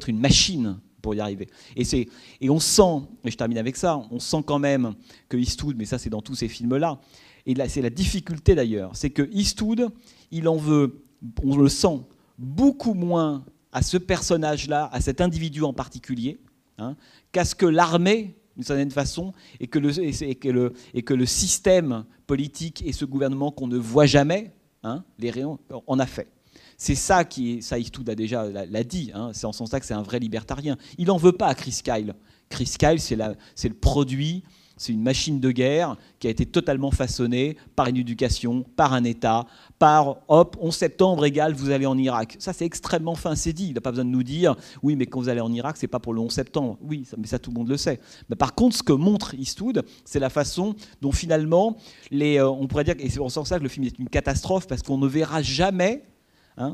une machine pour y arriver. Et on sent, et je termine avec ça, on sent quand même que Eastwood, mais ça c'est dans tous ces films-là, et là c'est la difficulté d'ailleurs, c'est que Eastwood, il en veut, on le sent, beaucoup moins à ce personnage-là, à cet individu en particulier, qu'à ce que l'armée, d'une certaine façon, et que le système politique et ce gouvernement qu'on ne voit jamais, les rayons, en a fait. C'est ça ça Eastwood a déjà l'a dit, c'est en ce sens-là que c'est un vrai libertarien. Il n'en veut pas à Chris Kyle. Chris Kyle, c'est le produit C'est une machine de guerre qui a été totalement façonnée par une éducation, par un État, par, hop, 11 septembre égale, vous allez en Irak. Ça, c'est extrêmement fin, c'est dit. Il n'a pas besoin de nous dire, oui, mais quand vous allez en Irak, c'est pas pour le 11 septembre. Oui, mais ça, tout le monde le sait. Mais par contre, ce que montre Eastwood, c'est la façon dont finalement, on pourrait dire, et c'est pour ça que le film est une catastrophe, parce qu'on ne verra jamais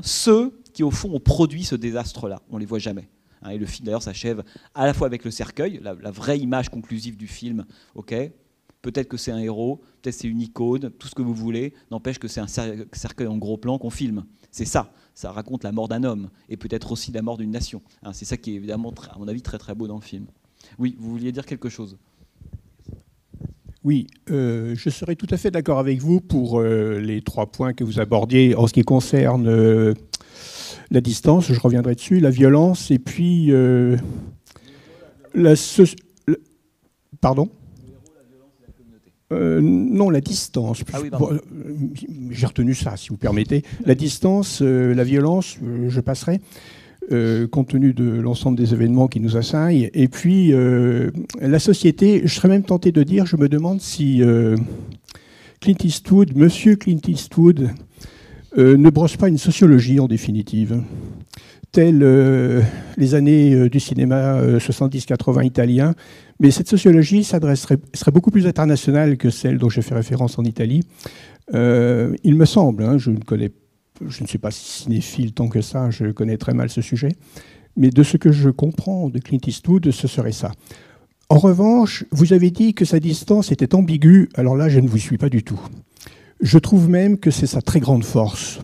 ceux qui, au fond, ont produit ce désastre-là. On ne les voit jamais. Et le film, d'ailleurs, s'achève à la fois avec le cercueil, la vraie image conclusive du film. Ok, peut-être que c'est un héros, peut-être c'est une icône, tout ce que vous voulez. N'empêche que c'est un cercueil en gros plan qu'on filme. C'est ça. Ça raconte la mort d'un homme et peut-être aussi la mort d'une nation. C'est ça qui est évidemment, à mon avis, très très beau dans le film. Oui, vous vouliez dire quelque chose ? Oui, je serais tout à fait d'accord avec vous pour les 3 points que vous abordiez en ce qui concerne la distance, je reviendrai dessus, la violence et puis pardon ? Non, la distance. Ah oui, j'ai retenu ça, si vous permettez. La distance, la violence, je passerai, compte tenu de l'ensemble des événements qui nous assaillent. Et puis, la société, je serais même tenté de dire, je me demande si Monsieur Clint Eastwood, ne brosse pas une sociologie, en définitive. Telles les années du cinéma 70-80 italien. Mais cette sociologie serait beaucoup plus internationale que celle dont j'ai fait référence en Italie. Il me semble, je ne suis pas cinéphile tant que ça, je connais très mal ce sujet, mais de ce que je comprends de Clint Eastwood, ce serait ça. En revanche, vous avez dit que sa distance était ambiguë, alors là, je ne vous suis pas du tout. Je trouve même que c'est sa très grande force.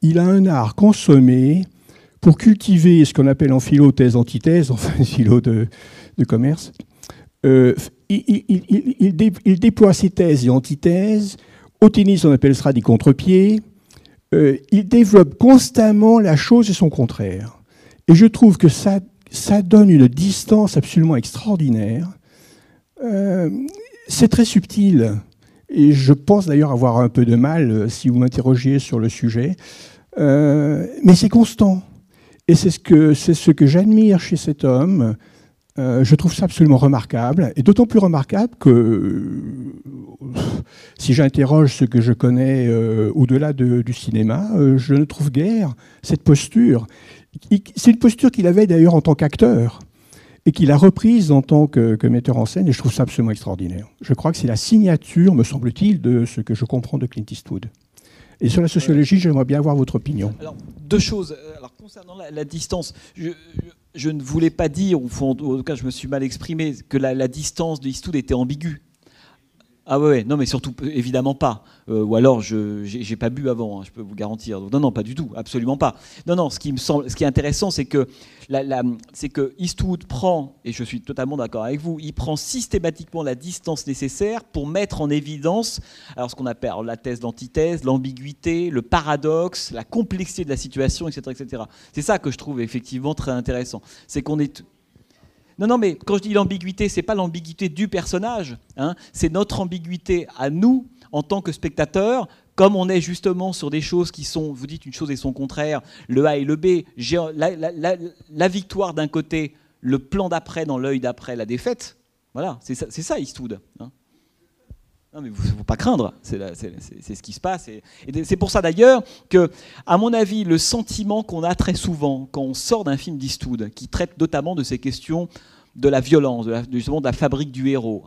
Il a un art consommé pour cultiver ce qu'on appelle en philo thèse-antithèse, enfin philo de commerce. Il déploie ses thèses et antithèses. Au tennis, on appelle ça des contre-pieds. Il développe constamment la chose et son contraire. Et je trouve que ça donne une distance absolument extraordinaire. C'est très subtil. Et je pense d'ailleurs avoir un peu de mal si vous m'interrogiez sur le sujet. Mais c'est constant. Et c'est ce que j'admire chez cet homme. Je trouve ça absolument remarquable. Et d'autant plus remarquable que si j'interroge ce que je connais au-delà du cinéma, je ne trouve guère cette posture. C'est une posture qu'il avait d'ailleurs en tant qu'acteur et qu'il a reprise en tant que metteur en scène, et je trouve ça absolument extraordinaire. Je crois que c'est la signature, me semble-t-il, de ce que je comprends de Clint Eastwood. Et sur la sociologie, j'aimerais bien avoir votre opinion. Alors, 2 choses. Alors, concernant la distance, je ne voulais pas dire, ou en tout cas je me suis mal exprimé, que la distance de Eastwood était ambiguë. Ah ouais, non mais surtout évidemment pas. Ou alors j'ai pas bu avant, je peux vous garantir. Donc, non, pas du tout, absolument pas. Non, ce qui est intéressant, c'est que Eastwood prend, et je suis totalement d'accord avec vous, il prend systématiquement la distance nécessaire pour mettre en évidence, alors ce qu'on appelle la thèse d'antithèse, l'ambiguïté, le paradoxe, la complexité de la situation, etc., etc. C'est ça que je trouve effectivement très intéressant. C'est qu'on est Non, mais quand je dis l'ambiguïté, c'est pas l'ambiguïté du personnage, c'est notre ambiguïté à nous, en tant que spectateurs, comme on est justement sur des choses qui sont, vous dites une chose et son contraire, le A et le B, la victoire d'un côté, le plan d'après dans l'œil d'après, la défaite, voilà, c'est ça Eastwood. Non mais il ne faut pas craindre, c'est ce qui se passe. Et c'est pour ça d'ailleurs que, à mon avis, le sentiment qu'on a très souvent quand on sort d'un film d'Eastwood, qui traite notamment de ces questions de la violence, justement de la fabrique du héros.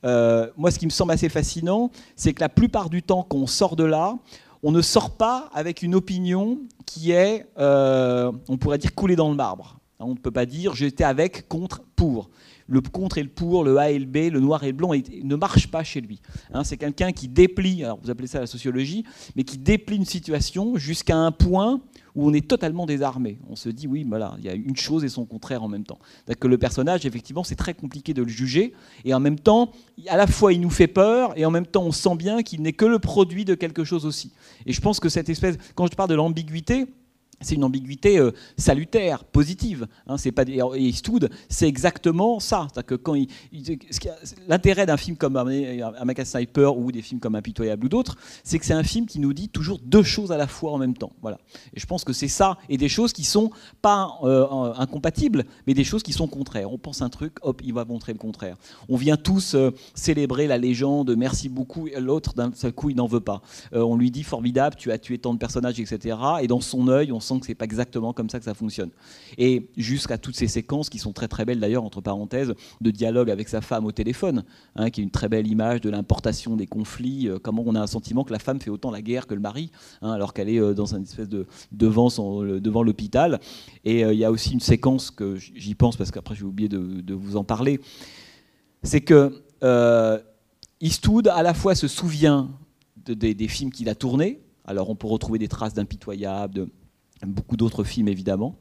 Moi, ce qui me semble assez fascinant, c'est que la plupart du temps, quand on sort de là, on ne sort pas avec une opinion qui est, on pourrait dire, coulée dans le marbre. On ne peut pas dire j'étais avec, contre, pour. Le contre et le pour, le A et le B, le noir et le blanc ne marchent pas chez lui. C'est quelqu'un qui déplie, alors vous appelez ça la sociologie, mais qui déplie une situation jusqu'à un point où on est totalement désarmé. On se dit, oui, voilà, il y a une chose et son contraire en même temps. C'est-à-dire que le personnage, effectivement, c'est très compliqué de le juger, et en même temps, à la fois, il nous fait peur, et en même temps, on sent bien qu'il n'est que le produit de quelque chose aussi. Et je pense que cette espèce, quand je parle de l'ambiguïté, c'est une ambiguïté salutaire, positive. Hein, c'est pas, et Eastwood, c'est exactement ça. C'est-à-dire que quand l'intérêt d'un film comme American Sniper ou des films comme Impitoyable ou d'autres, c'est que c'est un film qui nous dit toujours deux choses à la fois en même temps. Voilà. Et je pense que c'est ça, et des choses qui sont pas incompatibles, mais des choses qui sont contraires. On pense un truc, hop, il va montrer le contraire. On vient tous célébrer la légende, merci beaucoup, et l'autre, d'un seul coup, il n'en veut pas. On lui dit, formidable, tu as tué tant de personnages, etc. Et dans son œil, on sent que c'est pas exactement comme ça que ça fonctionne. Et jusqu'à toutes ces séquences qui sont très très belles d'ailleurs, entre parenthèses, de dialogue avec sa femme au téléphone, hein, qui est une très belle image de l'importation des conflits, comment on a un sentiment que la femme fait autant la guerre que le mari, hein, alors qu'elle est dans une espèce de devant l'hôpital. Et il y a aussi une séquence que j'y pense parce qu'après j'ai oublié de vous en parler, c'est que Eastwood à la fois se souvient des films qu'il a tournés. Alors on peut retrouver des traces d'Impitoyable, de beaucoup d'autres films évidemment,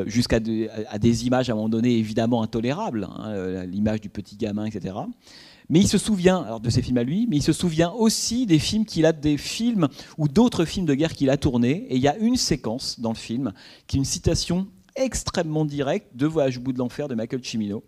jusqu'à des images à un moment donné évidemment intolérables, hein, l'image du petit gamin, etc. Mais il se souvient alors, de ses films à lui, mais il se souvient aussi des films ou d'autres films de guerre qu'il a tournés. Et il y a une séquence dans le film qui est une citation extrêmement directe de Voyage au bout de l'enfer de Michael Cimino,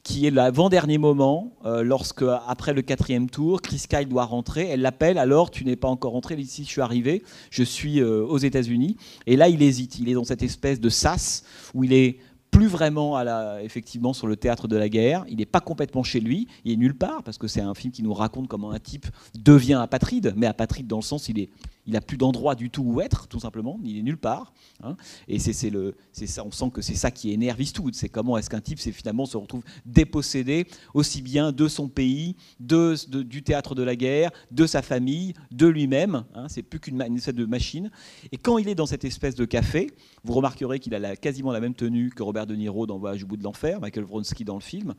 qui est l'avant-dernier moment, lorsque, après le 4e tour, Chris Kyle doit rentrer. Elle l'appelle, alors tu n'es pas encore rentré, ici je suis arrivé, je suis aux États-Unis. Et là, il hésite, il est dans cette espèce de sas où il est plus vraiment effectivement sur le théâtre de la guerre, il n'est pas complètement chez lui, il est nulle part, parce que c'est un film qui nous raconte comment un type devient apatride, mais apatride dans le sens il n'a plus d'endroit du tout où être, tout simplement, il est nulle part. Hein, et c'est ça, on sent que c'est ça qui énerve Eastwood, c'est comment est-ce qu'un type finalement se retrouve dépossédé aussi bien de son pays, du théâtre de la guerre, de sa famille, de lui-même, hein, c'est plus qu'une espèce de machine. Et quand il est dans cette espèce de café, vous remarquerez qu'il a quasiment la même tenue que Robert De Niro dans Voyage au bout de l'enfer, Michael Vronsky dans le film,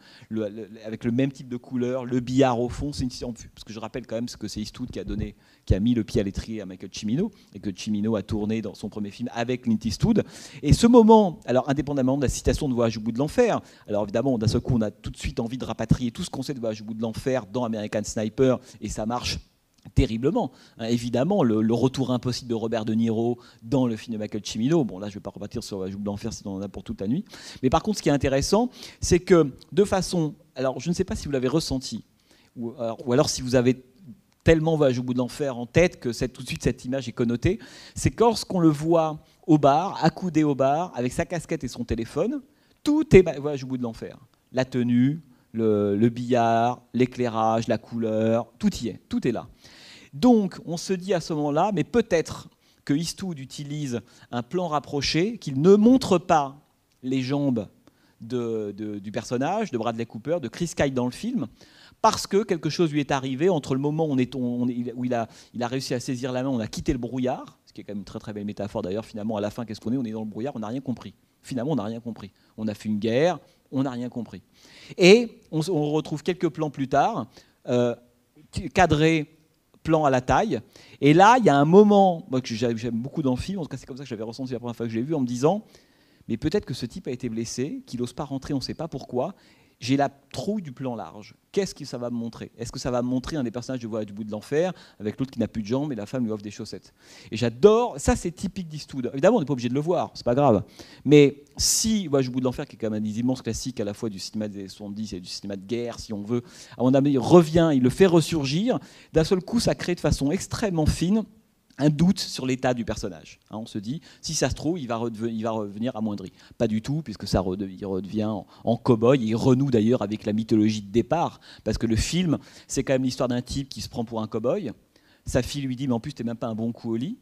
avec le même type de couleur, le billard au fond, parce que je rappelle quand même que c'est Eastwood qui a mis le pied à l'étrier à Michael Cimino, et que Cimino a tourné dans son premier film avec Clint Eastwood. Et ce moment, alors indépendamment de la citation de Voyage au bout de l'enfer, alors évidemment d'un seul coup on a tout de suite envie de rapatrier tout ce qu'on sait de Voyage au bout de l'enfer dans American Sniper, et ça marche terriblement. Hein, évidemment, le retour impossible de Robert De Niro dans le film de Michael Cimino, bon là je ne vais pas repartir sur Voyage au bout de l'enfer, sinon on en a pour toute la nuit, mais par contre ce qui est intéressant, c'est que de façon, alors je ne sais pas si vous l'avez ressenti, ou alors si vous avez tellement Voyage au bout de l'enfer en tête que tout de suite cette image est connotée, c'est que lorsqu'on le voit au bar, accoudé au bar, avec sa casquette et son téléphone, tout est Voyage au bout de l'enfer. La tenue, le billard, l'éclairage, la couleur, tout y est, tout est là. Donc on se dit à ce moment-là, mais peut-être que Eastwood utilise un plan rapproché, qu'il ne montre pas les jambes du personnage, de Bradley Cooper, de Chris Kyle dans le film, parce que quelque chose lui est arrivé entre le moment où il a réussi à saisir la main, on a quitté le brouillard, ce qui est quand même une très très belle métaphore d'ailleurs, finalement à la fin qu'est-ce qu'on est? On est dans le brouillard, on n'a rien compris. Finalement on n'a rien compris. On a fait une guerre, on n'a rien compris. Et on retrouve quelques plans plus tard, cadré, plan à la taille, et là il y a un moment moi, que j'aime beaucoup dans le film, en tout cas c'est comme ça que j'avais ressenti la première fois que je l'ai vu, en me disant mais peut-être que ce type a été blessé, qu'il n'ose pas rentrer, on ne sait pas pourquoi. J'ai la trouille du plan large. Qu'est-ce que ça va me montrer? Est-ce que ça va me montrer un des personnages de Voyage au bout de l'enfer, avec l'autre qui n'a plus de jambes et la femme lui offre des chaussettes? Et j'adore, ça c'est typique d'Eastwood. Évidemment, on n'est pas obligé de le voir, c'est pas grave. Mais si Voyage au bout de l'enfer, qui est quand même un des immenses classiques à la fois du cinéma des 70 et du cinéma de guerre, si on veut, à mon avis, il revient, il le fait ressurgir, d'un seul coup, ça crée de façon extrêmement fine un doute sur l'état du personnage. Hein, on se dit, si ça se trouve, il va revenir amoindri. Pas du tout, puisque il redevient en cow-boy. Il renoue d'ailleurs avec la mythologie de départ, parce que le film, c'est quand même l'histoire d'un type qui se prend pour un cow-boy. Sa fille lui dit, mais en plus, t'es même pas un bon coup au lit.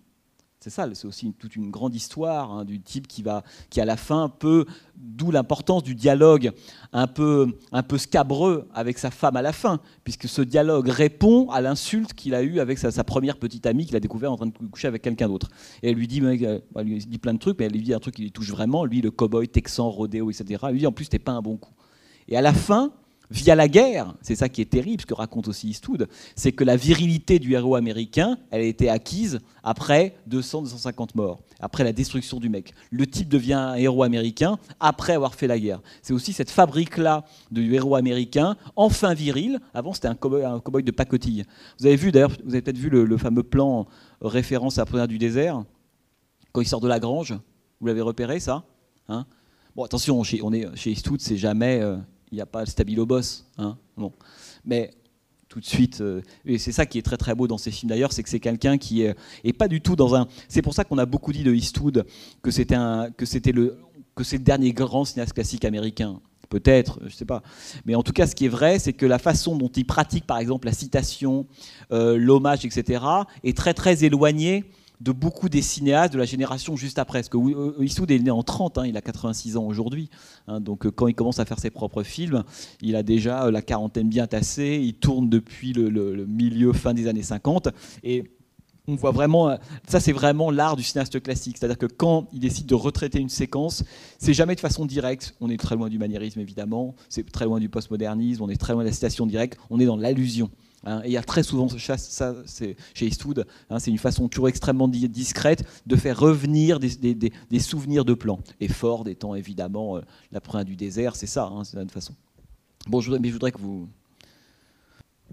C'est ça, c'est aussi toute une grande histoire hein, du type qui à la fin peut, d'où l'importance du dialogue un peu scabreux avec sa femme à la fin, puisque ce dialogue répond à l'insulte qu'il a eue avec sa première petite amie qu'il a découvert en train de coucher avec quelqu'un d'autre. Et elle lui dit, elle lui dit plein de trucs, mais elle lui dit un truc qui lui touche vraiment, lui le cow-boy texan, rodéo, etc. Elle lui dit en plus t'es pas un bon coup. Et à la fin, via la guerre, c'est ça qui est terrible, ce que raconte aussi Eastwood, c'est que la virilité du héros américain, elle a été acquise après 200-250 morts, après la destruction du mec. Le type devient un héros américain après avoir fait la guerre. C'est aussi cette fabrique-là du héros américain, enfin viril. Avant, c'était un cow-boy de pacotille. Vous avez vu, d'ailleurs, vous avez peut-être vu le fameux plan référence à la Première du désert. quand il sort de la grange. Vous l'avez repéré, ça, hein? Bon, attention, chez Eastwood, c'est jamais... il n'y a pas le stabilo boss. Hein, bon. Mais tout de suite... et c'est ça qui est très très beau dans ces films d'ailleurs, c'est que c'est quelqu'un qui est pas du tout dans un... C'est pour ça qu'on a beaucoup dit de Eastwood que c'est le dernier grand cinéaste classique américain. Peut-être, je ne sais pas. Mais en tout cas, ce qui est vrai, c'est que la façon dont il pratique, par exemple, la citation, l'hommage, etc., est très très éloignée de beaucoup des cinéastes de la génération juste après. Parce que Eastwood est né en 30, hein, il a 86 ans aujourd'hui. Hein, donc quand il commence à faire ses propres films, il a déjà la quarantaine bien tassée, il tourne depuis le milieu, fin des années 50. Et on voit vraiment, ça c'est vraiment l'art du cinéaste classique. C'est-à-dire que quand il décide de retraiter une séquence, c'est jamais de façon directe. On est très loin du maniérisme évidemment, c'est très loin du postmodernisme, on est très loin de la citation directe, on est dans l'allusion. Hein, et il y a très souvent ça c'est chez Eastwood, hein, c'est une façon toujours extrêmement discrète de faire revenir des souvenirs de plans. Et Ford étant évidemment la première du désert, c'est ça, hein, c'est de toute façon. Bon, je voudrais que vous...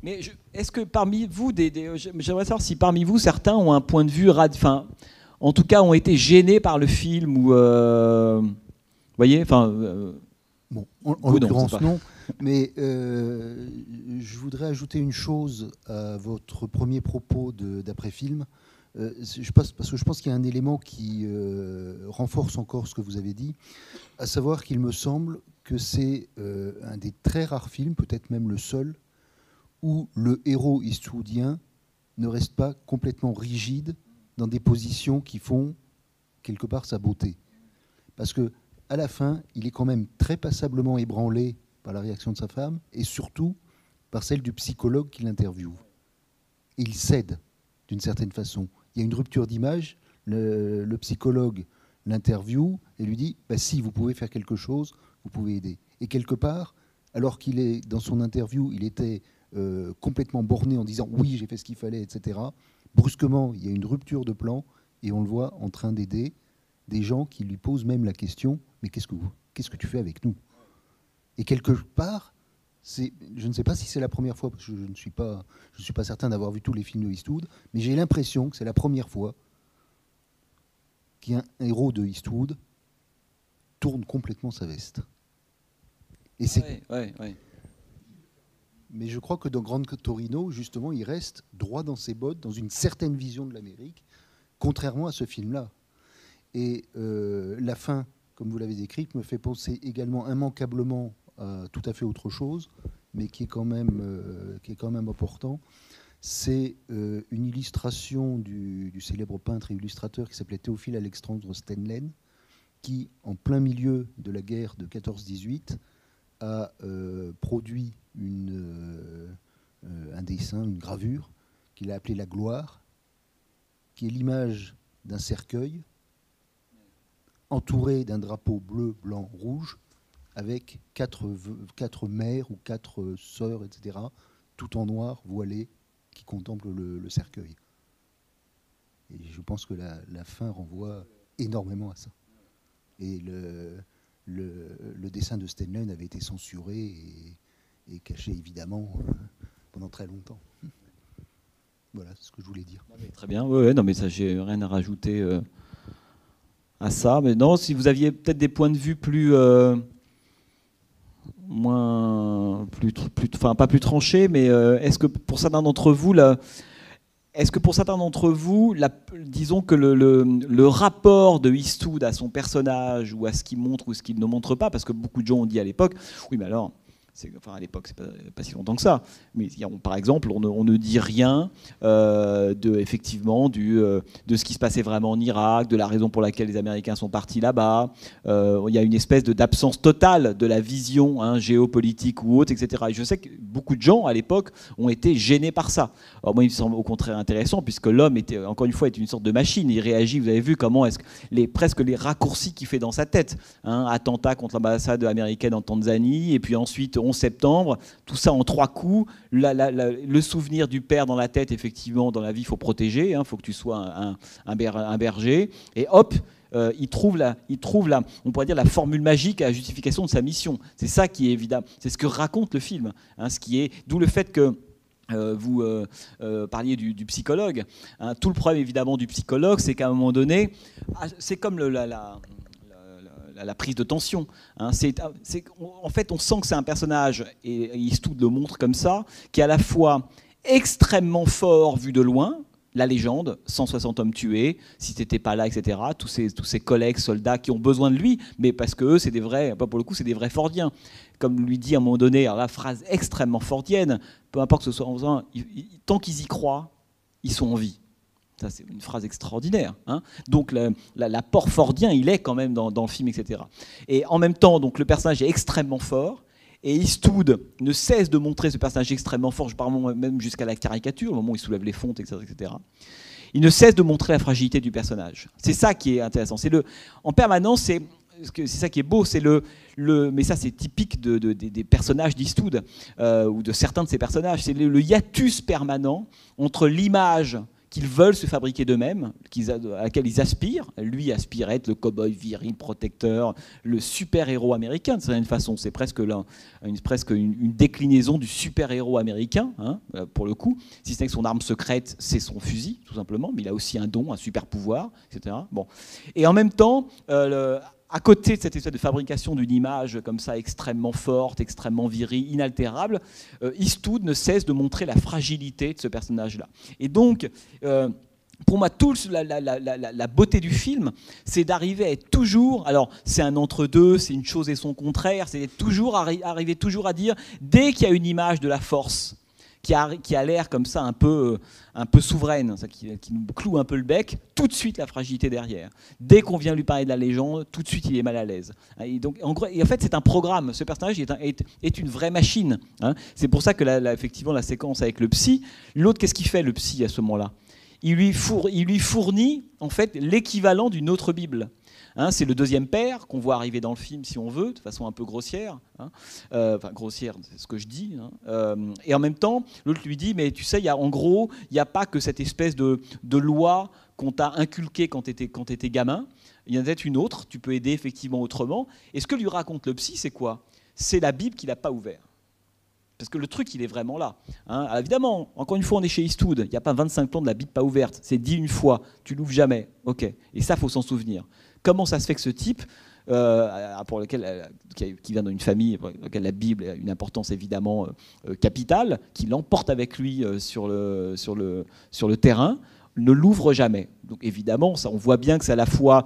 Mais est-ce que parmi vous, j'aimerais savoir si parmi vous, certains ont un point de vue, en tout cas ont été gênés par le film, ou... vous voyez, bon, en l'occurrence, non. Mais je voudrais ajouter une chose à votre premier propos d'après-film. Parce que je pense qu'il y a un élément qui renforce encore ce que vous avez dit, à savoir qu'il me semble que c'est un des très rares films, peut-être même le seul, où le héros eastwoodien ne reste pas complètement rigide dans des positions qui font quelque part sa beauté. Parce que à la fin, il est quand même très passablement ébranlé par la réaction de sa femme et surtout par celle du psychologue qui l'interviewe. Et il cède d'une certaine façon. Il y a une rupture d'image, le psychologue l'interviewe et lui dit bah, si vous pouvez faire quelque chose, vous pouvez aider. Et quelque part, alors qu'il est dans son interview, il était complètement borné en disant oui, j'ai fait ce qu'il fallait, etc. Brusquement, il y a une rupture de plan et on le voit en train d'aider des gens qui lui posent même la question mais qu'est-ce que tu fais avec nous? Et quelque part, je ne sais pas si c'est la première fois, parce que je ne suis pas certain d'avoir vu tous les films de Eastwood, mais j'ai l'impression que c'est la première fois qu'un héros de Eastwood tourne complètement sa veste. Et c'est... Ouais. Mais je crois que dans Grand Torino, justement, il reste droit dans ses bottes, dans une certaine vision de l'Amérique, contrairement à ce film-là. Et la fin, comme vous l'avez décrite, me fait penser également immanquablement à tout à fait autre chose, mais qui est quand même important. C'est une illustration du célèbre peintre et illustrateur qui s'appelait Théophile Alexandre Steinlen, qui, en plein milieu de la guerre de 14-18, a produit un dessin, une gravure, qu'il a appelé La Gloire, qui est l'image d'un cercueil entouré d'un drapeau bleu, blanc, rouge, avec quatre mères ou 4 sœurs, etc., tout en noir, voilées, qui contemplent le cercueil. Et je pense que la fin renvoie énormément à ça. Et le dessin de Steinlen avait été censuré et caché, évidemment, pendant très longtemps. Voilà ce que je voulais dire. Très bien, non, mais ça, j'ai rien à rajouter à ça. Mais non, si vous aviez peut-être des points de vue pas plus tranchés, mais est-ce que pour certains d'entre vous, disons que le rapport de Eastwood à son personnage ou à ce qu'il montre ou ce qu'il ne montre pas, parce que beaucoup de gens ont dit à l'époque, oui, mais alors, à l'époque, c'est pas si longtemps que ça, mais par exemple, on ne dit rien effectivement de ce qui se passait vraiment en Irak, de la raison pour laquelle les Américains sont partis là-bas. Il y a une espèce d'absence totale de la vision géopolitique ou autre, etc. Et je sais que beaucoup de gens, à l'époque, ont été gênés par ça. Alors moi, il me semble au contraire intéressant, puisque l'homme, encore une fois, est une sorte de machine. Il réagit, vous avez vu comment est-ce que presque les raccourcis qu'il fait dans sa tête. Attentat contre l'ambassade américaine en Tanzanie, et puis ensuite 11 septembre, tout ça en 3 coups, le souvenir du père dans la tête, effectivement, dans la vie, il faut protéger, il faut que tu sois un berger, et hop, il trouve on pourrait dire la formule magique à la justification de sa mission. C'est ça qui est évident, c'est ce que raconte le film, d'où le fait que vous parliez du psychologue. Hein. Tout le problème évidemment du psychologue, c'est qu'à un moment donné, c'est comme la prise de tension. Hein. En fait, on sent que c'est un personnage, et Eastwood le montre comme ça, qui est à la fois extrêmement fort vu de loin, la légende, 160 hommes tués, si t'étais pas là, etc. Tous ces collègues soldats qui ont besoin de lui, mais parce que eux, c'est des vrais, pas pour le coup, c'est des vrais fordiens. Comme lui dit à un moment donné, alors la phrase extrêmement fordienne, peu importe que ce soit en faisant, tant qu'ils y croient, ils sont en vie. Ça, c'est une phrase extraordinaire. Hein. Donc l'apport fordien, il est quand même dans le film, etc. Et en même temps, donc, le personnage est extrêmement fort. Et Eastwood ne cesse de montrer ce personnage extrêmement fort, je parle même jusqu'à la caricature, au moment où il soulève les fontes, etc., etc. Il ne cesse de montrer la fragilité du personnage. C'est ça qui est intéressant. En permanence, c'est ça qui est beau, mais ça c'est typique des personnages d'Eastwood, ou de certains de ses personnages, c'est le hiatus permanent entre l'image qu'ils veulent se fabriquer d'eux-mêmes, à laquelle ils aspirent. Lui aspire à être le cow-boy viril, protecteur, le super-héros américain, de certaine façon. C'est presque une déclinaison du super-héros américain, hein, pour le coup. Si ce n'est que son arme secrète, c'est son fusil, tout simplement, mais il a aussi un don, un super-pouvoir, etc. Bon. Et en même temps, à côté de cette espèce de fabrication d'une image comme ça extrêmement forte, extrêmement virile, inaltérable, Eastwood ne cesse de montrer la fragilité de ce personnage-là. Et donc, pour moi, la beauté du film, c'est d'arriver à être toujours, alors c'est un entre-deux, c'est une chose et son contraire, c'est arriver toujours à dire, dès qu'il y a une image de la force, qui a l'air comme ça un peu souveraine, ça, qui nous cloue un peu le bec, tout de suite la fragilité derrière. Dès qu'on vient lui parler de la légende, tout de suite il est mal à l'aise. Et donc, en fait, c'est un programme. Ce personnage est une vraie machine. Hein. C'est pour ça que effectivement la séquence avec le psy, l'autre, qu'est-ce qu'il fait le psy à ce moment-là ? Il lui fournit en fait l'équivalent d'une autre Bible. Hein, c'est le deuxième père qu'on voit arriver dans le film, si on veut, de façon un peu grossière. Hein. Enfin, grossière, c'est ce que je dis. Hein. Et en même temps, l'autre lui dit, mais tu sais, en gros, il n'y a pas que cette espèce de loi qu'on t'a inculquée quand tu étais gamin. Il y en a peut-être une autre, tu peux aider effectivement autrement. Et ce que lui raconte le psy, c'est quoi ? C'est la Bible qu'il n'a pas ouverte. Parce que le truc, il est vraiment là. Hein. Alors évidemment, encore une fois, on est chez Eastwood. Il n'y a pas 25 plans de la Bible pas ouverte. C'est dit une fois. Tu l'ouvres jamais. OK. Et ça, il faut s'en souvenir. Comment ça se fait que ce type, qui vient d'une famille pour laquelle la Bible a une importance évidemment capitale, qui l'emporte avec lui sur le terrain, ne l'ouvre jamais. Donc évidemment, ça, on voit bien que c'est à la fois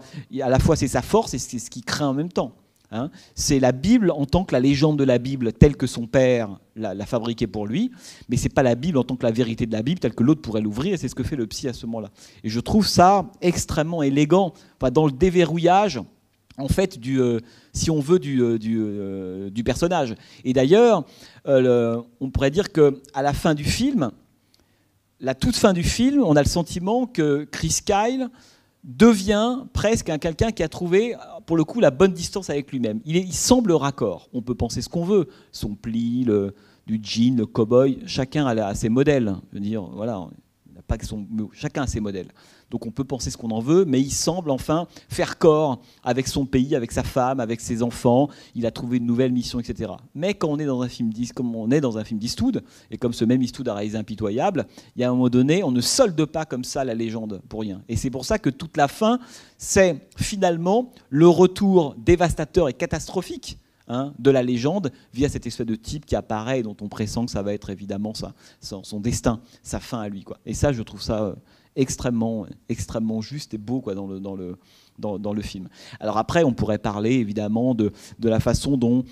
c'est sa force et c'est ce qu'il craint en même temps. Hein. C'est la Bible en tant que la légende de la Bible telle que son père l'a fabriquée pour lui, mais c'est pas la Bible en tant que la vérité de la Bible telle que l'autre pourrait l'ouvrir, et c'est ce que fait le psy à ce moment-là. Et je trouve ça extrêmement élégant, enfin, dans le déverrouillage, en fait, si on veut, du personnage. Et d'ailleurs, on pourrait dire qu'à la fin du film, la toute fin du film, on a le sentiment que Chris Kyle devient presque quelqu'un qui a trouvé, pour le coup, la bonne distance avec lui-même. Il semble raccord. On peut penser ce qu'on veut. Son pli, du jean, le cow-boy, chacun a ses modèles. Je veux dire, voilà, chacun a ses modèles. Donc on peut penser ce qu'on en veut, mais il semble enfin faire corps avec son pays, avec sa femme, avec ses enfants. Il a trouvé une nouvelle mission, etc. Mais quand on est dans un film d'Eastwood, et comme ce même Eastwood a réalisé Impitoyable, il y a un moment donné, on ne solde pas comme ça la légende pour rien. Et c'est pour ça que toute la fin, c'est finalement le retour dévastateur et catastrophique, hein, de la légende via cette espèce de type qui apparaît et dont on pressent que ça va être évidemment son destin, sa fin à lui, quoi. Et ça, je trouve ça extrêmement juste et beau, quoi, dans le film. Alors après, on pourrait parler évidemment de la façon dont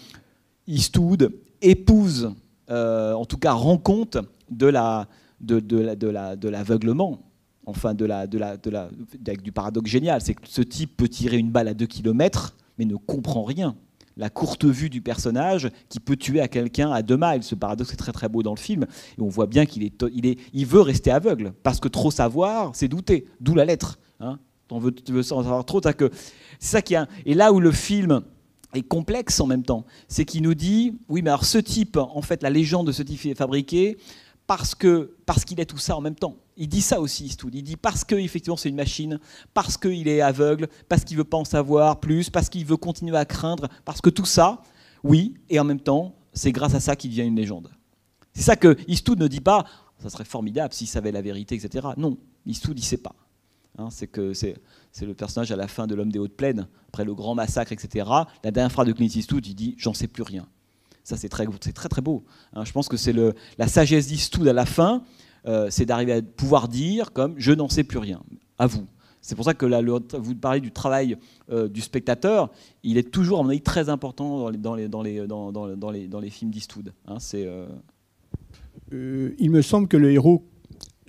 Eastwood épouse, en tout cas rend compte de l'aveuglement, enfin du paradoxe génial. C'est que ce type peut tirer une balle à 2 km, mais ne comprend rien. La courte vue du personnage qui peut tuer à quelqu'un à 2 miles. Ce paradoxe est très très beau dans le film. Et on voit bien qu'il veut rester aveugle, parce que trop savoir, c'est douter. D'où la lettre. Hein. Tu veux en savoir trop, c'est ça qui est. Et là où le film est complexe en même temps, c'est qu'il nous dit, oui, mais alors ce type, en fait, la légende de ce type est fabriquée parce qu'il est tout ça en même temps. Il dit ça aussi, Eastwood. Il dit parce qu'effectivement c'est une machine, parce qu'il est aveugle, parce qu'il ne veut pas en savoir plus, parce qu'il veut continuer à craindre, parce que tout ça, oui, et en même temps, c'est grâce à ça qu'il devient une légende. C'est ça que Eastwood ne dit pas. Ça serait formidable s'il savait la vérité, etc. Non, Eastwood, il ne sait pas. Hein, c'est le personnage à la fin de L'Homme des Hautes Plaines, après le grand massacre, etc. La dernière phrase de Clint Eastwood, il dit « j'en sais plus rien ». Ça, c'est très très beau. Hein, je pense que c'est la sagesse d'Eastwood à la fin, c'est d'arriver à pouvoir dire comme « je n'en sais plus rien ». À vous. C'est pour ça que là, vous parlez du travail du spectateur, il est toujours, à mon avis, très important dans les films d'Eastwood. Hein, il me semble que le héros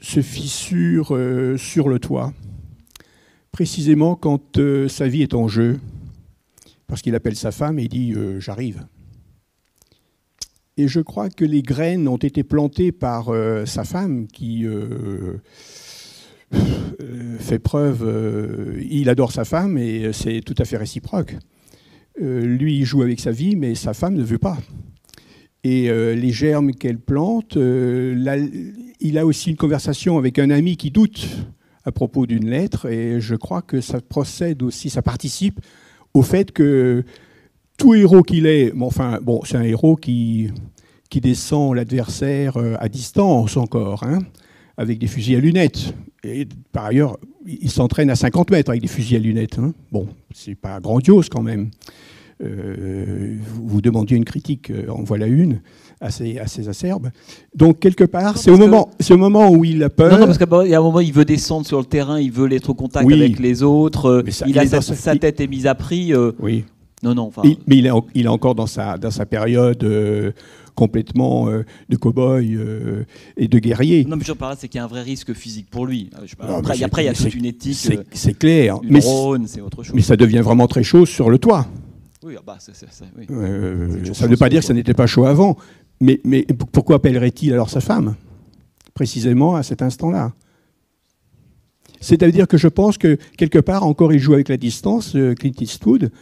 se fissure sur le toit, précisément quand sa vie est en jeu, parce qu'il appelle sa femme et il dit « j'arrive ». Et je crois que les graines ont été plantées par sa femme qui fait preuve... il adore sa femme et c'est tout à fait réciproque. Lui, il joue avec sa vie, mais sa femme ne veut pas. Et les germes qu'elle plante, il a aussi une conversation avec un ami qui doute à propos d'une lettre, et je crois que ça procède aussi, ça participe au fait que tout héros qu'il est, c'est un héros qui descend l'adversaire à distance encore, hein, avec des fusils à lunettes. Et par ailleurs, il s'entraîne à 50 mètres avec des fusils à lunettes. Hein. Bon, c'est pas grandiose quand même. Vous demandiez une critique, en voilà une, assez acerbe. Donc, quelque part, c'est au moment où il a peur. Non, parce qu'il y a un moment, il veut descendre sur le terrain, il veut être au contact avec les autres. Sa tête est mise à prix. Oui. Non. Mais il est encore dans sa période complètement de cow-boy et de guerrier. Non, mais je parle, c'est qu'il y a un vrai risque physique pour lui. Après, il y a toute une éthique. C'est clair. Mais drone, c'est autre chose. Mais ça devient vraiment très chaud sur le toit. Oui, oui. Ça ne veut pas dire que ça n'était pas chaud avant. Mais pourquoi appellerait-il alors sa femme, précisément à cet instant-là? C'est-à-dire que je pense que, quelque part, encore, il joue avec la distance, Clint Eastwood.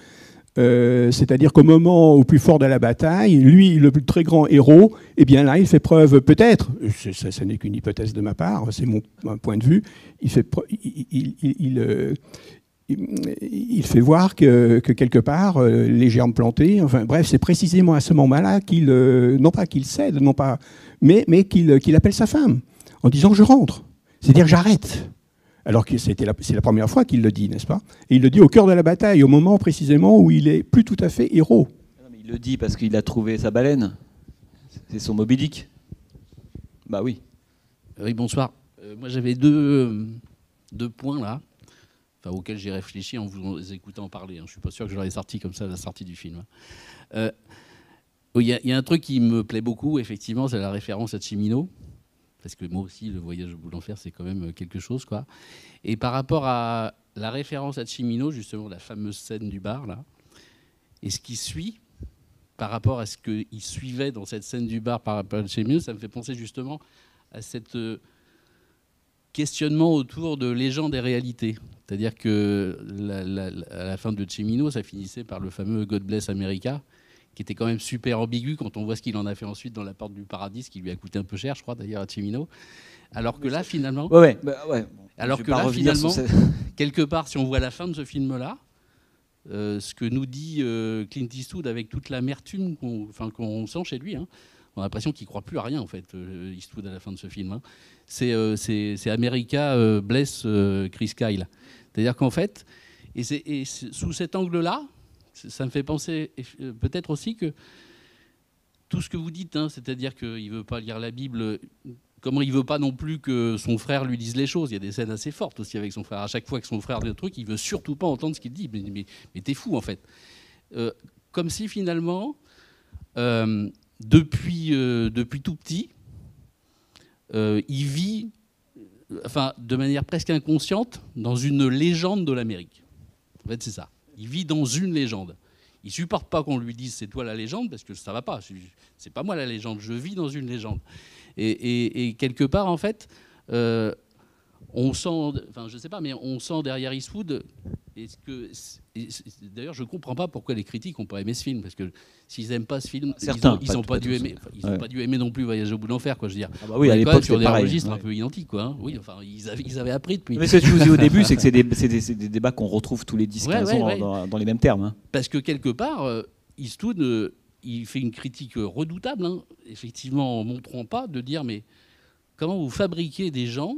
C'est-à-dire qu'au moment au plus fort de la bataille, lui, le plus très grand héros, eh bien là, il fait preuve, peut-être, ça n'est qu'une hypothèse de ma part, c'est mon point de vue, il fait voir que quelque part, les germes plantés, enfin bref, c'est précisément à ce moment-là qu'il, non pas qu'il cède, mais qu'il appelle sa femme, en disant « je rentre », c'est-à-dire « j'arrête ». Alors que c'est la première fois qu'il le dit, n'est-ce pas? Et il le dit au cœur de la bataille, au moment précisément où il est plus tout à fait héros. Non, mais il le dit parce qu'il a trouvé sa baleine. C'est son Moby Dick. Bah oui. Oui, bonsoir. Moi j'avais deux points là, auxquels j'ai réfléchi en vous écoutant parler. Je ne suis pas sûr que je l'aurais sorti comme ça à la sortie du film. Il y a un truc qui me plaît beaucoup, effectivement, c'est la référence à Cimino. Parce que moi aussi, le voyage au bout de l'enfer, c'est quand même quelque chose, quoi. Et par rapport à la référence à Cimino, justement, la fameuse scène du bar, là, et ce qui suit, par rapport à ce qu'il suivait dans cette scène du bar par rapport à Cimino, ça me fait penser justement à cet questionnement autour de légende et réalité. C'est-à-dire que à la fin de Cimino, ça finissait par le fameux God Bless America, qui était quand même super ambigu quand on voit ce qu'il en a fait ensuite dans La Porte du Paradis, ce qui lui a coûté un peu cher, je crois, d'ailleurs, à Cimino. Alors que là, finalement... Alors que là, finalement, quelque part, si on voit la fin de ce film-là, ce que nous dit Clint Eastwood avec toute l'amertume qu'on sent chez lui, hein, on a l'impression qu'il ne croit plus à rien, en fait, Eastwood, à la fin de ce film. Hein. C'est America Bless Chris Kyle. C'est-à-dire qu'en fait, et sous cet angle-là, ça me fait penser peut-être aussi que tout ce que vous dites, hein, c'est-à-dire qu'il ne veut pas lire la Bible, comment il ne veut pas non plus que son frère lui dise les choses. Il y a des scènes assez fortes aussi avec son frère. À chaque fois que son frère dit un truc, il ne veut surtout pas entendre ce qu'il dit. Mais t'es fou, en fait. Comme si, finalement, depuis tout petit, il vit, de manière presque inconsciente, dans une légende de l'Amérique. En fait, c'est ça. Il vit dans une légende. Il ne supporte pas qu'on lui dise « c'est toi la légende » parce que ça ne va pas. C'est pas moi la légende, je vis dans une légende. Et quelque part, en fait, on sent, je ne sais pas, mais on sent derrière Eastwood... D'ailleurs, je ne comprends pas pourquoi les critiques n'ont pas aimé ce film, parce que s'ils n'aiment pas ce film, ils n'ont pas dû aimer. Ils n'ont pas dû aimer non plus Voyage au bout de l'enfer, quoi. Je veux dire. Ah bah oui, à l'époque, sur des registres un peu identiques, quoi. Hein. Oui, ils avaient appris depuis. Mais ce que je vous dis au début, c'est que c'est des débats qu'on retrouve tous les 10-15 ans dans les mêmes termes. Hein. Parce que quelque part, Eastwood il fait une critique redoutable, hein, effectivement, en ne montrant pas, de dire mais comment vous fabriquez des gens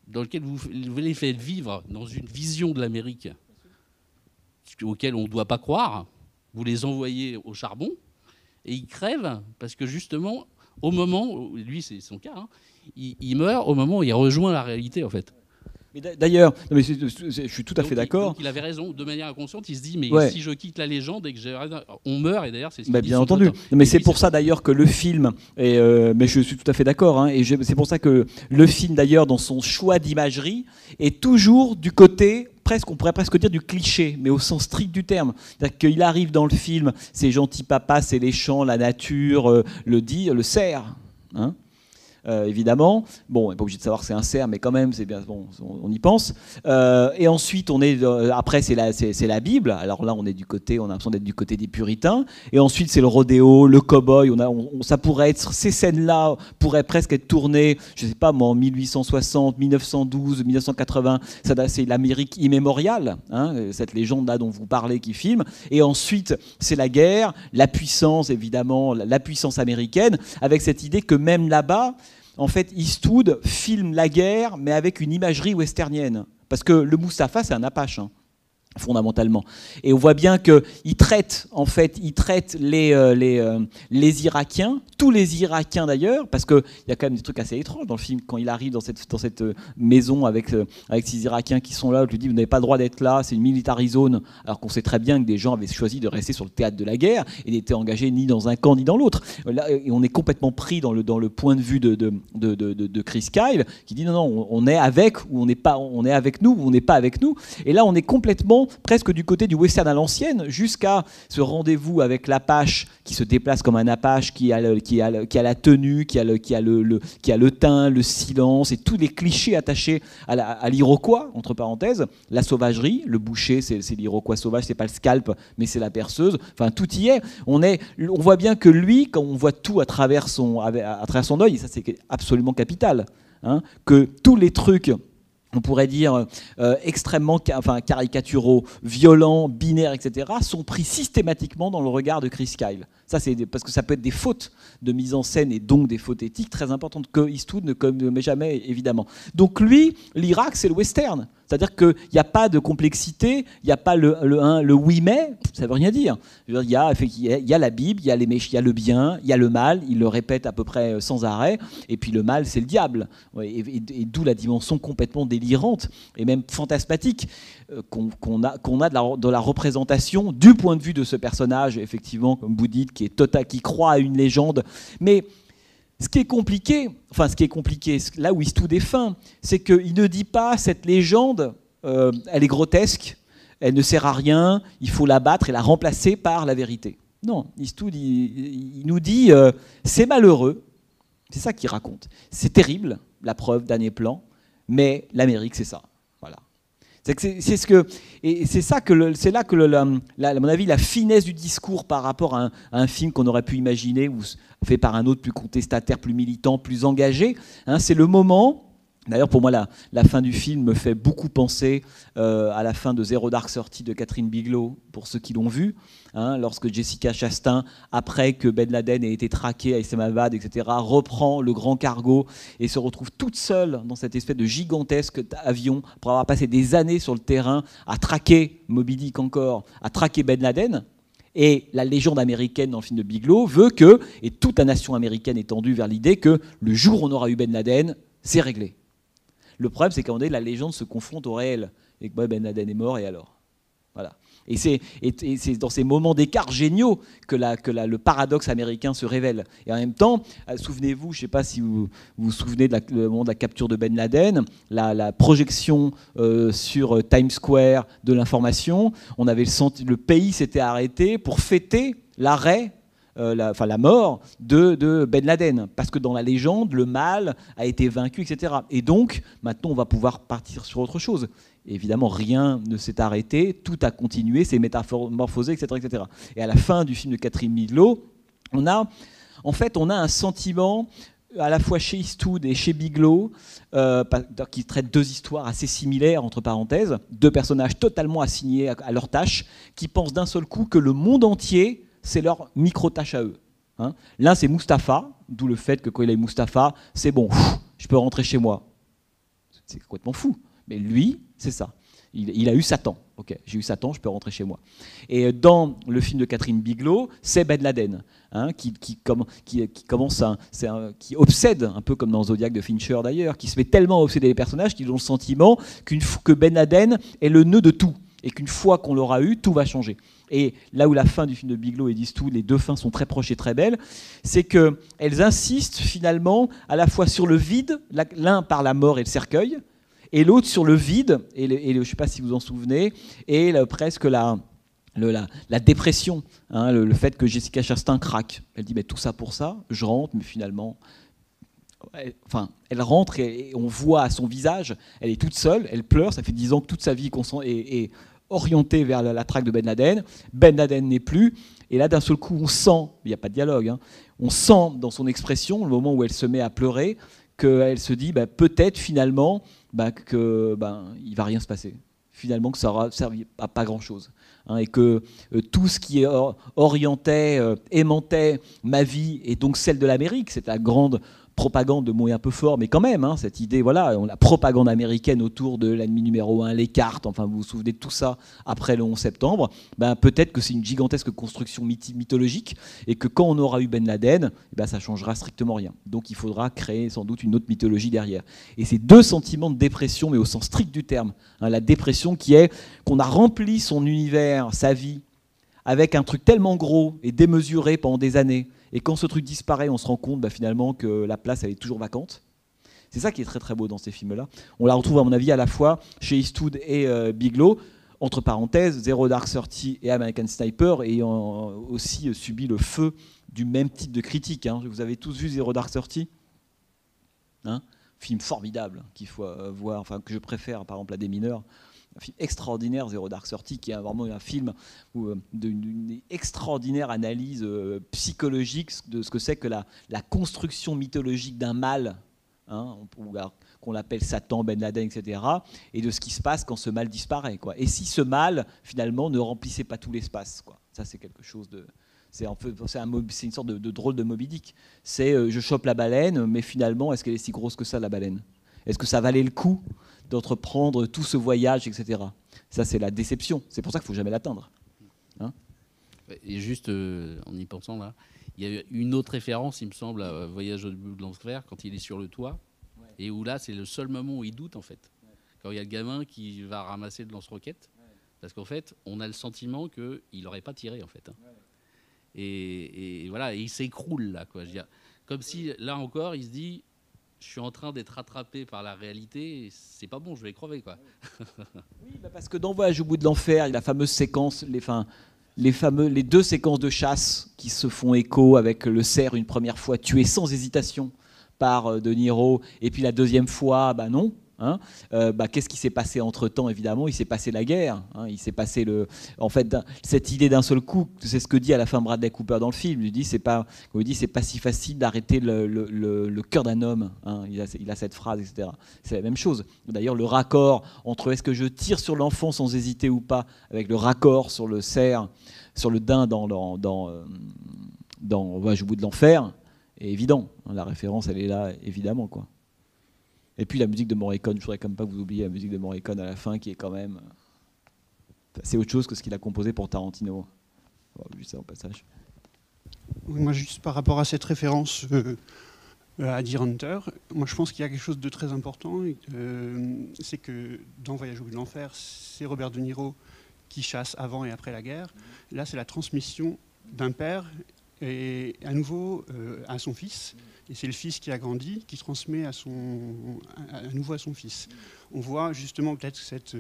dans lesquels vous les faites vivre dans une vision de l'Amérique auquel on ne doit pas croire, vous les envoyez au charbon et ils crèvent parce que justement, au moment où, lui c'est son cas, hein, il meurt au moment où il rejoint la réalité en fait. D'ailleurs, je suis tout à fait d'accord. Il avait raison, de manière inconsciente, il se dit, mais si je quitte la légende et que on meurt, et d'ailleurs c'est ce qu'il dit. Bien entendu. Mais c'est pour ça d'ailleurs que le film, mais je suis tout à fait d'accord, hein, et c'est pour ça que le film d'ailleurs, dans son choix d'imagerie, est toujours du côté, on pourrait presque dire du cliché, mais au sens strict du terme. C'est-à-dire qu'il arrive dans le film, c'est gentil papa, c'est les champs, la nature, le cerf, hein. Évidemment, bon, on n'est pas obligé de savoir que c'est un cerf, mais quand même, c'est bien, bon, on y pense. Et ensuite, après, c'est la Bible. Alors là, on a l'impression d'être du côté des puritains. Et ensuite, c'est le rodéo, le cow-boy. Ça pourrait être, ces scènes-là pourraient presque être tournées, je ne sais pas, moi, en 1860, 1912, 1980. C'est l'Amérique immémoriale, hein, cette légende-là dont vous parlez qui filme. Et ensuite, c'est la guerre, la puissance, évidemment, la puissance américaine, avec cette idée que même là-bas, en fait, Eastwood filme la guerre, mais avec une imagerie westernienne. Parce que le Mustapha, c'est un Apache, hein, fondamentalement. Et on voit bien qu'il traite, les Irakiens, tous les Irakiens d'ailleurs, parce qu'il y a quand même des trucs assez étranges dans le film. Quand il arrive dans cette maison avec ces Irakiens qui sont là, on lui dit, vous n'avez pas le droit d'être là, c'est une military zone, alors qu'on sait très bien que des gens avaient choisi de rester sur le théâtre de la guerre et n'étaient engagés ni dans un camp ni dans l'autre. Là, et on est complètement pris dans le point de vue de Chris Kyle, qui dit non, on est avec ou on n'est pas, on est avec nous ou on n'est pas avec nous. Et là, on est complètement presque du côté du western à l'ancienne, jusqu'à ce rendez-vous avec l'Apache qui se déplace comme un Apache, qui a la tenue, qui a le teint, le silence et tous les clichés attachés à l'Iroquois, entre parenthèses, la sauvagerie, le boucher, c'est l'Iroquois sauvage, c'est pas le scalp, mais c'est la perceuse, enfin tout y est. On voit bien que lui, quand on voit tout à travers son œil, et ça c'est absolument capital, hein, que tous les trucs, on pourrait dire extrêmement caricaturaux, violents, binaires, etc., sont pris systématiquement dans le regard de Chris Kyle. Ça, c'est parce que ça peut être des fautes de mise en scène et donc des fautes éthiques très importantes que Eastwood ne commet jamais, évidemment. Donc lui, l'Irak, c'est le western. C'est-à-dire qu'il n'y a pas de complexité, il n'y a pas le oui mais, ça ne veut rien dire. Il y a la Bible, il y a le bien, il y a le mal, il le répète à peu près sans arrêt, et puis le mal, c'est le diable. Et d'où la dimension complètement délirante et même fantasmatique qu'on a de la représentation du point de vue de ce personnage, effectivement, comme vous dites, qui croit à une légende. Mais ce qui est compliqué, là où Eastwood est fin, c'est qu'il ne dit pas cette légende, elle est grotesque, elle ne sert à rien, il faut la battre et la remplacer par la vérité. Non, Eastwood, il nous dit c'est malheureux, c'est ça qu'il raconte. C'est terrible, la preuve d'un plan, mais l'Amérique, c'est ça. Voilà. C'est là que, à mon avis, la finesse du discours par rapport à un film qu'on aurait pu imaginer, ou fait par un autre plus contestataire, plus militant, plus engagé, hein, c'est le moment. D'ailleurs, pour moi, la fin du film me fait beaucoup penser à la fin de Zero Dark Thirty de Catherine Bigelow, pour ceux qui l'ont vu, hein, lorsque Jessica Chastain, après que Ben Laden ait été traqué à Islamabad, etc., reprend le grand cargo et se retrouve toute seule dans cette espèce de gigantesque avion, pour avoir passé des années sur le terrain à traquer, Moby Dick encore, à traquer Ben Laden. Et la légende américaine dans le film de Bigelow veut que, et toute la nation américaine est tendue vers l'idée que le jour où on aura eu Ben Laden, c'est réglé. Le problème, c'est qu'à un moment donné, la légende se confronte au réel. Et que Ben Laden est mort, et alors ? Voilà. Et c'est dans ces moments d'écart géniaux que le paradoxe américain se révèle. Et en même temps, souvenez-vous, je ne sais pas si vous vous souvenez du moment de la capture de Ben Laden, la projection sur Times Square de l'information, on avait le pays s'était arrêté pour fêter l'arrêt, la mort de Ben Laden, parce que dans la légende, le mal a été vaincu, etc. Et donc, maintenant, on va pouvoir partir sur autre chose. Et évidemment, rien ne s'est arrêté, tout a continué, c'est métamorphosé, etc., etc. Et à la fin du film de Catherine Bigelow, on a un sentiment, à la fois chez Eastwood et chez Bigelow, qui traitent deux histoires assez similaires, entre parenthèses, deux personnages totalement assignés à leur tâche, qui pensent d'un seul coup que le monde entier c'est leur micro-tâche à eux. Hein. L'un, c'est Mustapha, d'où le fait que quand il a eu Mustapha, c'est bon, je peux rentrer chez moi. C'est complètement fou. Mais lui, c'est ça. Il a eu Satan. Ok, j'ai eu Satan, je peux rentrer chez moi. Et dans le film de Catherine Bigelow, c'est Ben Laden, hein, qui obsède, un peu comme dans Zodiac de Fincher d'ailleurs, qui se fait tellement obséder les personnages qu'ils ont le sentiment que Ben Laden est le nœud de tout. Et qu'une fois qu'on l'aura eu, tout va changer. Et là où la fin du film de Bigelow et d'Eastwood, les deux fins sont très proches et très belles, c'est qu'elles insistent finalement à la fois sur le vide, l'un par la mort et le cercueil, et l'autre sur le vide, et je ne sais pas si vous en souvenez, et presque la dépression, hein, le fait que Jessica Chastain craque. Elle dit tout ça pour ça, je rentre, mais finalement... elle rentre et on voit à son visage, elle est toute seule, elle pleure, ça fait 10 ans que toute sa vie est orientée vers la traque de Ben Laden. Ben Laden n'est plus, et là d'un seul coup on sent, il n'y a pas de dialogue, hein, on sent dans son expression, le moment où elle se met à pleurer, qu'elle se dit peut-être finalement il ne va rien se passer. Finalement que ça aura servi à pas grand-chose. Hein, et que tout ce qui orientait, aimantait ma vie, et donc celle de l'Amérique, c'est la grande propagande, de mots un peu fort, mais quand même, hein, cette idée, voilà, la propagande américaine autour de l'ennemi numéro 1, les cartes, enfin vous vous souvenez de tout ça après le 11 septembre, peut-être que c'est une gigantesque construction mythologique, et que quand on aura eu Ben Laden, ça changera strictement rien. Donc il faudra créer sans doute une autre mythologie derrière. Et ces deux sentiments de dépression, mais au sens strict du terme, hein, la dépression qui est qu'on a rempli son univers, sa vie, avec un truc tellement gros et démesuré pendant des années, et quand ce truc disparaît, on se rend compte finalement que la place elle est toujours vacante. C'est ça qui est très très beau dans ces films-là. On la retrouve à mon avis à la fois chez Eastwood et Bigelow, entre parenthèses, Zero Dark Thirty et American Sniper ayant aussi subi le feu du même type de critique. Hein. Vous avez tous vu Zero Dark Thirty, hein, film formidable qu'il faut voir, que je préfère par exemple à Des mineurs. Un film extraordinaire, Zero Dark Thirty, qui est vraiment un film d'une extraordinaire analyse psychologique de ce que c'est que la construction mythologique d'un mal, hein, qu'on l'appelle Satan, Ben Laden, etc., et de ce qui se passe quand ce mal disparaît, quoi. Et si ce mal, finalement, ne remplissait pas tout l'espace, quoi. Ça, c'est quelque chose de... C'est une sorte de drôle de Moby Dick. C'est je chope la baleine, mais finalement, est-ce qu'elle est si grosse que ça, la baleine ? Est-ce que ça valait le coup d'entreprendre tout ce voyage, etc. Ça, c'est la déception. C'est pour ça qu'il ne faut jamais l'atteindre. Hein ? Et juste en y pensant, là, il y a une autre référence, il me semble, à Voyage au bout de l'enfer, quand il est sur le toit, ouais. Et où là, c'est le seul moment où il doute, en fait. Ouais. Quand il y a le gamin qui va ramasser le lance-roquette, ouais. Parce qu'en fait, on a le sentiment qu'il n'aurait pas tiré, en fait. Hein. Ouais. Et voilà, et il s'écroule, là, quoi. Je veux dire, comme si, là encore, il se dit... Je suis en train d'être rattrapé par la réalité, c'est pas bon, je vais crever, quoi. Oui, parce que dans Voyage au bout de l'enfer, il y a la fameuse séquence, les deux séquences de chasse qui se font écho avec le cerf une première fois tué sans hésitation par De Niro, et puis la deuxième fois, non. Hein, qu'est-ce qui s'est passé entre-temps ? Évidemment, il s'est passé la guerre. Hein, il s'est passé cette idée d'un seul coup. C'est ce que dit à la fin Bradley Cooper dans le film. Il dit c'est pas si facile d'arrêter le cœur d'un homme. Hein, il a cette phrase, etc. C'est la même chose. D'ailleurs, le raccord entre est-ce que je tire sur l'enfant sans hésiter ou pas, avec le raccord sur le cerf, sur le daim dans Voyage au bout de l'enfer, est évident. La référence, elle est là, évidemment, quoi. Et puis la musique de Morricone, je ne voudrais quand même pas que vous oubliez la musique de Morricone à la fin, qui est quand même... C'est autre chose que ce qu'il a composé pour Tarantino. On va juste ça en passage. Oui, moi, juste par rapport à cette référence à Deer Hunter, moi je pense qu'il y a quelque chose de très important. C'est que dans Voyage au bout de l'enfer, c'est Robert De Niro qui chasse avant et après la guerre. Là, c'est la transmission d'un père et à nouveau à son fils. Et c'est le fils qui a grandi, qui transmet à nouveau à son fils. On voit justement peut-être cette...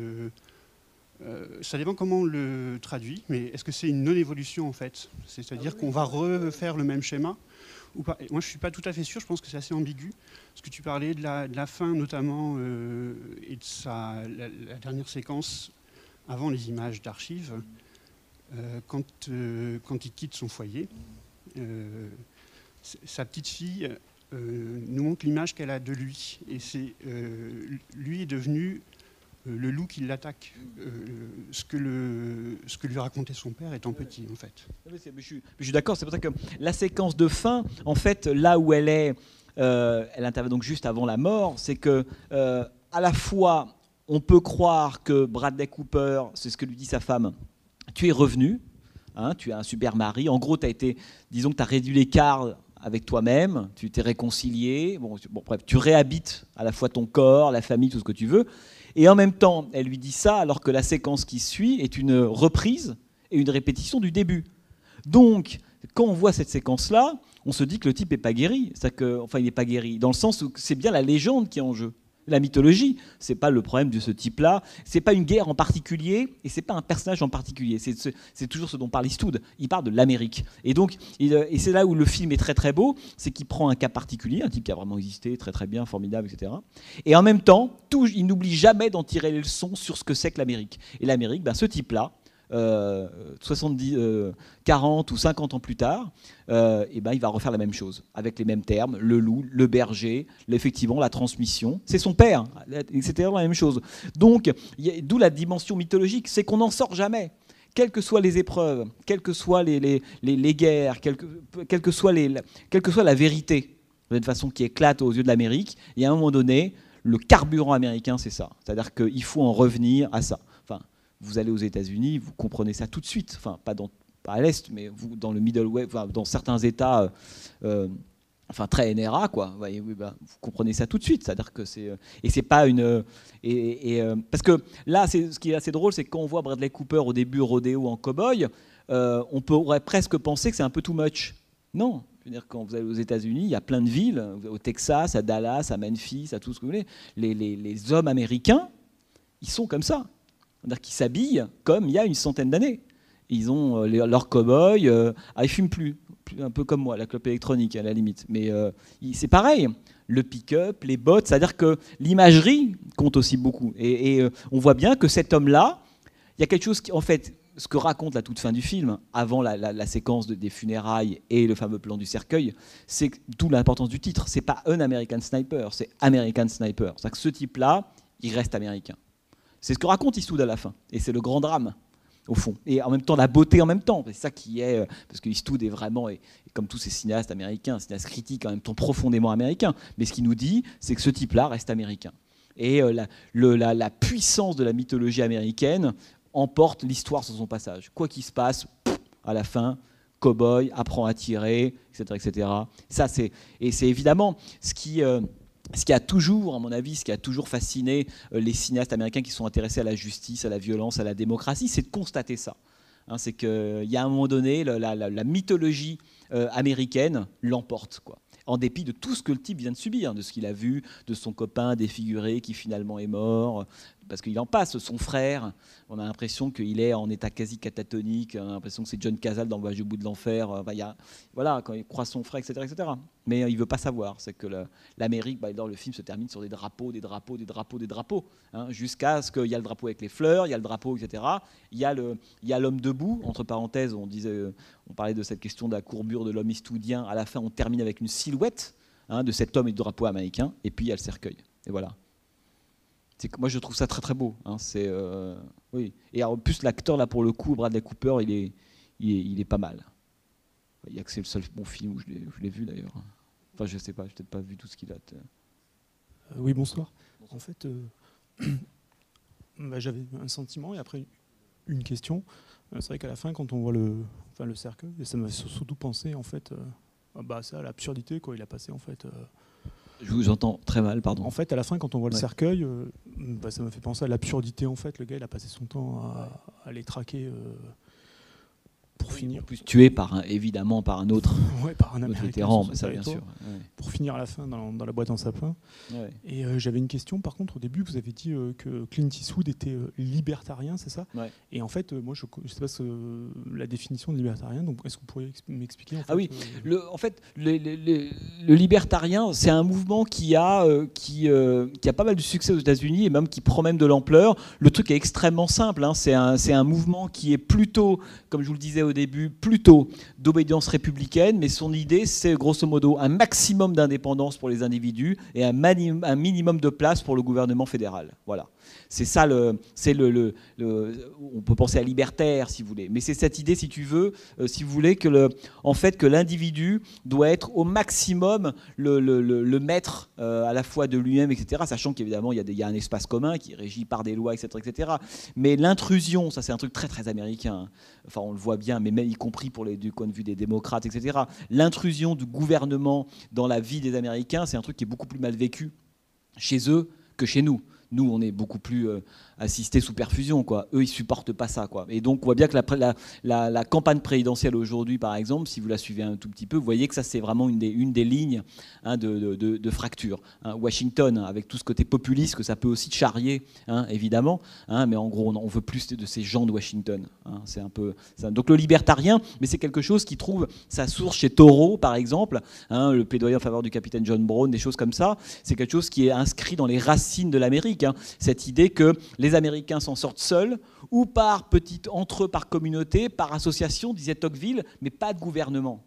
ça dépend comment on le traduit, mais est-ce que c'est une non-évolution en fait ? C'est-à-dire qu'on va refaire le même schéma ou pas ? Moi je ne suis pas tout à fait sûr, je pense que c'est assez ambigu. Parce que tu parlais de la fin notamment et de la dernière séquence avant les images d'archives, quand il quitte son foyer. Sa petite fille nous montre l'image qu'elle a de lui. Et lui est devenu le loup qui l'attaque, ce que lui racontait son père étant petit, en fait. Je suis d'accord, c'est pour ça que la séquence de fin, en fait, là où elle est, elle intervient donc juste avant la mort, c'est que à la fois, on peut croire que Bradley Cooper, c'est ce que lui dit sa femme, tu es revenu, hein, tu es un super mari, en gros, disons que tu as réduit l'écart avec toi-même, tu t'es réconcilié, bref, tu réhabites à la fois ton corps, la famille, tout ce que tu veux, et en même temps, elle lui dit ça alors que la séquence qui suit est une reprise et une répétition du début. Donc, quand on voit cette séquence-là, on se dit que le type n'est pas guéri. Enfin, il n'est pas guéri, dans le sens où c'est bien la légende qui est en jeu. La mythologie, c'est pas le problème de ce type-là, c'est pas une guerre en particulier, et c'est pas un personnage en particulier. C'est toujours ce dont parle Eastwood. Il parle de l'Amérique. Et donc, et c'est là où le film est très très beau, c'est qu'il prend un cas particulier, un type qui a vraiment existé, très très bien, formidable, etc. Et en même temps, il n'oublie jamais d'en tirer les leçons sur ce que c'est que l'Amérique. Et l'Amérique, ce type-là, 40 ou 50 ans plus tard, il va refaire la même chose, avec les mêmes termes, le loup, le berger, effectivement la transmission, c'est son père, c'était la même chose. Donc, d'où la dimension mythologique, c'est qu'on n'en sort jamais. Quelles que soient les épreuves, quelles que soient les guerres, quelle que soit la vérité, de façon qui éclate aux yeux de l'Amérique, et à un moment donné, le carburant américain, c'est ça. C'est-à-dire qu'il faut en revenir à ça. Enfin, vous allez aux États-Unis, vous comprenez ça tout de suite. Enfin, pas à l'Est, mais dans le Middle West, dans certains États très NRA, quoi. Vous comprenez ça tout de suite. C'est-à-dire que c'est... Et c'est pas une... parce que là, ce qui est assez drôle, c'est que quand on voit Bradley Cooper au début rodéo en cow-boy, on pourrait presque penser que c'est un peu too much. Non. Je veux dire, quand vous allez aux États-Unis, il y a plein de villes, au Texas, à Dallas, à Memphis, à tout ce que vous voulez. Les hommes américains, ils sont comme ça. C'est-à-dire qu'ils s'habillent comme il y a une centaine d'années. Ils ont leur cow-boy, ils fument plus, un peu comme moi, la clope électronique à la limite. Mais c'est pareil, le pick-up, les bottes, c'est-à-dire que l'imagerie compte aussi beaucoup. Et on voit bien que cet homme-là, il y a quelque chose qui, en fait, ce que raconte la toute fin du film, avant la séquence des funérailles et le fameux plan du cercueil, c'est d'où l'importance du titre. C'est pas un American Sniper, c'est American Sniper. C'est-à-dire que ce type-là, il reste américain. C'est ce que raconte Eastwood à la fin. Et c'est le grand drame, au fond. Et en même temps, la beauté en même temps. C'est ça qui est... Parce que Eastwood est vraiment, et comme tous ces cinéastes américains, un cinéaste critique en même temps profondément américain. Mais ce qu'il nous dit, c'est que ce type-là reste américain. Et la puissance de la mythologie américaine emporte l'histoire sur son passage. Quoi qu'il se passe, à la fin, cow-boy, apprend à tirer, etc. etc. Ça, c'est évidemment ce qui a toujours, à mon avis, ce qui a toujours fasciné les cinéastes américains qui sont intéressés à la justice, à la violence, à la démocratie, c'est de constater ça. Hein, c'est qu'il y a un moment donné, la mythologie américaine l'emporte, quoi. En dépit de tout ce que le type vient de subir, de ce qu'il a vu, de son copain défiguré qui finalement est mort, parce qu'il en passe, son frère, on a l'impression qu'il est en état quasi catatonique, on a l'impression que c'est John Cazale dans Le Voyage au bout de l'enfer, voilà, quand il croise son frère, etc. etc. Mais il ne veut pas savoir, c'est que l'Amérique, dans le film se termine sur des drapeaux, hein, jusqu'à ce qu'il y a le drapeau avec les fleurs, il y a le drapeau, etc. Il y a l'homme debout, entre parenthèses, on parlait de cette question de la courbure de l'homme eastwoodien, à la fin on termine avec une silhouette, hein, de cet homme et du drapeau américain, et puis il y a le cercueil, et voilà. Moi je trouve ça très très beau, hein, oui. Et en plus l'acteur là pour le coup, Bradley Cooper, il est pas mal. Il y a que c'est le seul bon film où je l'ai vu d'ailleurs. Enfin je sais pas, j'ai peut-être pas vu tout ce qu'il a. Oui, bonsoir. En fait, j'avais un sentiment et après une question. C'est vrai qu'à la fin, quand on voit le cercueil, ça m'a surtout pensé en fait, ça à l'absurdité quoi. Il a passé en fait. Je vous entends très mal, pardon. En fait, à la fin, quand on voit le cercueil, ça m'a fait penser à l'absurdité en fait. Le gars, il a passé son temps à les traquer. Pour finir. En plus tué évidemment par un autre, par un Américain, vétéran, ça bien sûr. Ouais. Pour finir à la fin dans la boîte en sapin. Ouais. Et j'avais une question, par contre, au début, vous avez dit que Clint Eastwood était libertarien, c'est ça? Ouais. Et en fait, moi, je ne sais pas la définition de libertarien, donc est-ce que vous pourriez m'expliquer en fait, oui, le libertarien, c'est un mouvement qui a pas mal de succès aux États-Unis et même qui prend même de l'ampleur. Le truc est extrêmement simple, hein. C'est un mouvement qui est plutôt, comme je vous le disais au début plutôt d'obédience républicaine, mais son idée, c'est grosso modo un maximum d'indépendance pour les individus et un minimum de place pour le gouvernement fédéral. Voilà. C'est ça, on peut penser à libertaire, si vous voulez. Mais c'est cette idée, si tu veux, si vous voulez, en fait, que l'individu doit être au maximum le maître à la fois de lui-même, etc. Sachant qu'évidemment, il y a un espace commun qui est régi par des lois, etc. etc. Mais l'intrusion, ça c'est un truc très très américain. Enfin, on le voit bien, mais même y compris du point de vue des démocrates, etc. L'intrusion du gouvernement dans la vie des Américains, c'est un truc qui est beaucoup plus mal vécu chez eux que chez nous. Nous, on est beaucoup plus assistés sous perfusion, quoi. Eux, ils supportent pas ça, quoi. Et donc, on voit bien que la campagne présidentielle aujourd'hui, par exemple, si vous la suivez un tout petit peu, vous voyez que ça, c'est vraiment une des lignes de fracture. Washington, avec tout ce côté populiste que ça peut aussi charrier, évidemment. Mais en gros, on veut plus de ces gens de Washington. C'est un peu ça. Donc, le libertarien, mais c'est quelque chose qui trouve sa source chez Thoreau, par exemple. Le plaidoyer en faveur du capitaine John Brown, des choses comme ça. C'est quelque chose qui est inscrit dans les racines de l'Amérique. Cette idée que les Américains s'en sortent seuls ou entre eux, par communauté, par association, disait Tocqueville, mais pas de gouvernement.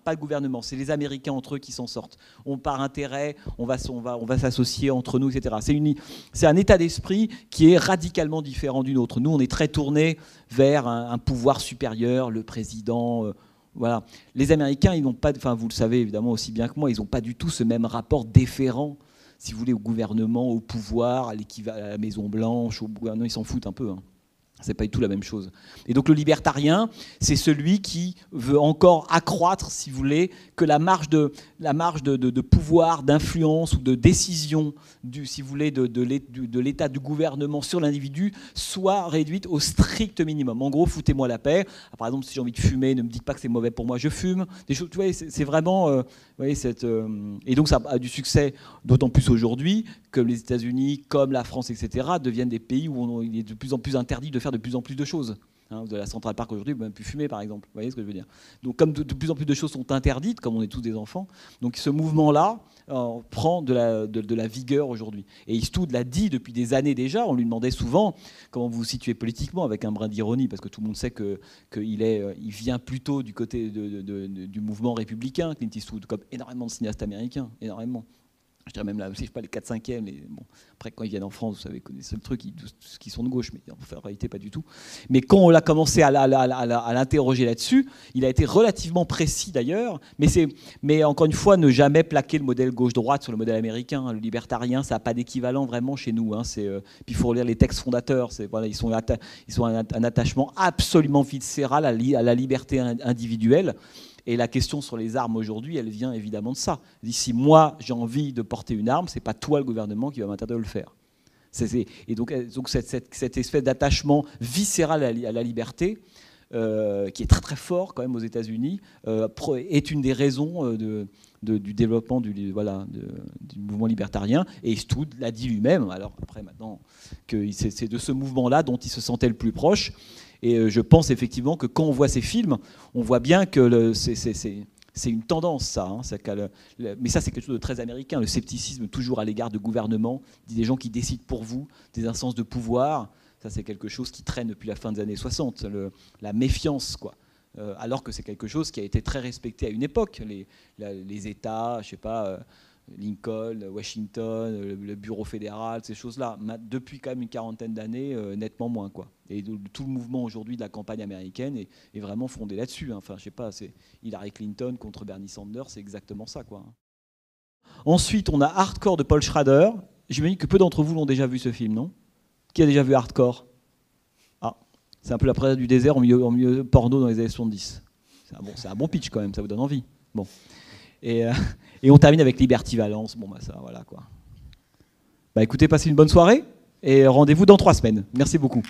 Pas de gouvernement, c'est les Américains entre eux qui s'en sortent. Par intérêt, on va s'associer entre nous, etc. C'est un état d'esprit qui est radicalement différent du nôtre. Nous, on est très tournés vers un pouvoir supérieur, le président. Voilà. Les Américains, ils n'ont pas, vous le savez évidemment aussi bien que moi, ils n'ont pas du tout ce même rapport déférent, si vous voulez, au gouvernement, au pouvoir, à la Maison Blanche, au gouvernement, ils s'en foutent un peu. C'est pas du tout la même chose. Et donc le libertarien, c'est celui qui veut encore accroître, si vous voulez, que la marge de pouvoir, d'influence ou de décision, si vous voulez, de l'état du gouvernement sur l'individu soit réduite au strict minimum. En gros, foutez-moi la paix. Par exemple, si j'ai envie de fumer, ne me dites pas que c'est mauvais pour moi, je fume. Des choses, tu vois, c'est vraiment, et donc ça a du succès, d'autant plus aujourd'hui que les États-Unis, comme la France, etc., deviennent des pays où il est de plus en plus interdit de faire de plus en plus de choses. De la Central Park aujourd'hui, on ne peut même plus fumer, par exemple. Vous voyez ce que je veux dire? Donc, comme de plus en plus de choses sont interdites, comme on est tous des enfants, donc ce mouvement-là prend de la vigueur aujourd'hui. Et Eastwood l'a dit depuis des années déjà. On lui demandait souvent comment vous vous situez politiquement, avec un brin d'ironie, parce que tout le monde sait qu'il vient plutôt du côté du mouvement républicain, Clint Eastwood, comme énormément de cinéastes américains, énormément. Je dirais même là, je sais pas, les 4/5e. Bon, après, quand ils viennent en France, vous savez, c'est le truc, qui sont de gauche, mais en réalité, pas du tout. Mais quand on a commencé à l'interroger là-dessus, il a été relativement précis d'ailleurs. Mais encore une fois, ne jamais plaquer le modèle gauche-droite sur le modèle américain. Le libertarien, ça n'a pas d'équivalent vraiment chez nous. Puis il faut lire les textes fondateurs. Ils sont un attachement absolument viscéral à la liberté individuelle. Et la question sur les armes aujourd'hui, elle vient évidemment de ça. Si moi j'ai envie de porter une arme, c'est pas toi le gouvernement qui va m'interdire de le faire. Et donc cette espèce d'attachement viscéral à la liberté, qui est très très fort quand même aux États-Unis, est une des raisons du développement du mouvement libertarien. Et Eastwood l'a dit lui-même. Alors après maintenant que c'est de ce mouvement-là dont il se sentait le plus proche. Et je pense effectivement que quand on voit ces films, on voit bien que c'est une tendance, ça. Mais ça, c'est quelque chose de très américain. Le scepticisme toujours à l'égard de gouvernements, des gens qui décident pour vous, des instances de pouvoir. Ça, c'est quelque chose qui traîne depuis la fin des années 60. La méfiance, quoi. Alors que c'est quelque chose qui a été très respecté à une époque. Les États, je sais pas... Lincoln, Washington, le bureau fédéral, ces choses-là. Depuis quand même une quarantaine d'années, nettement moins, quoi. Et tout le mouvement aujourd'hui de la campagne américaine est vraiment fondé là-dessus. Enfin, je sais pas, c'est Hillary Clinton contre Bernie Sanders, c'est exactement ça, quoi. Ensuite, on a Hardcore de Paul Schrader. J'imagine que peu d'entre vous l'ont déjà vu, ce film, non? Qui a déjà vu Hardcore? C'est un peu la présentation du désert en milieu porno dans les années 70. C'est un bon pitch quand même, ça vous donne envie. Bon. Et on termine avec Liberty Valance. Bon, ça, voilà, quoi. Écoutez, passez une bonne soirée et rendez-vous dans 3 semaines. Merci beaucoup.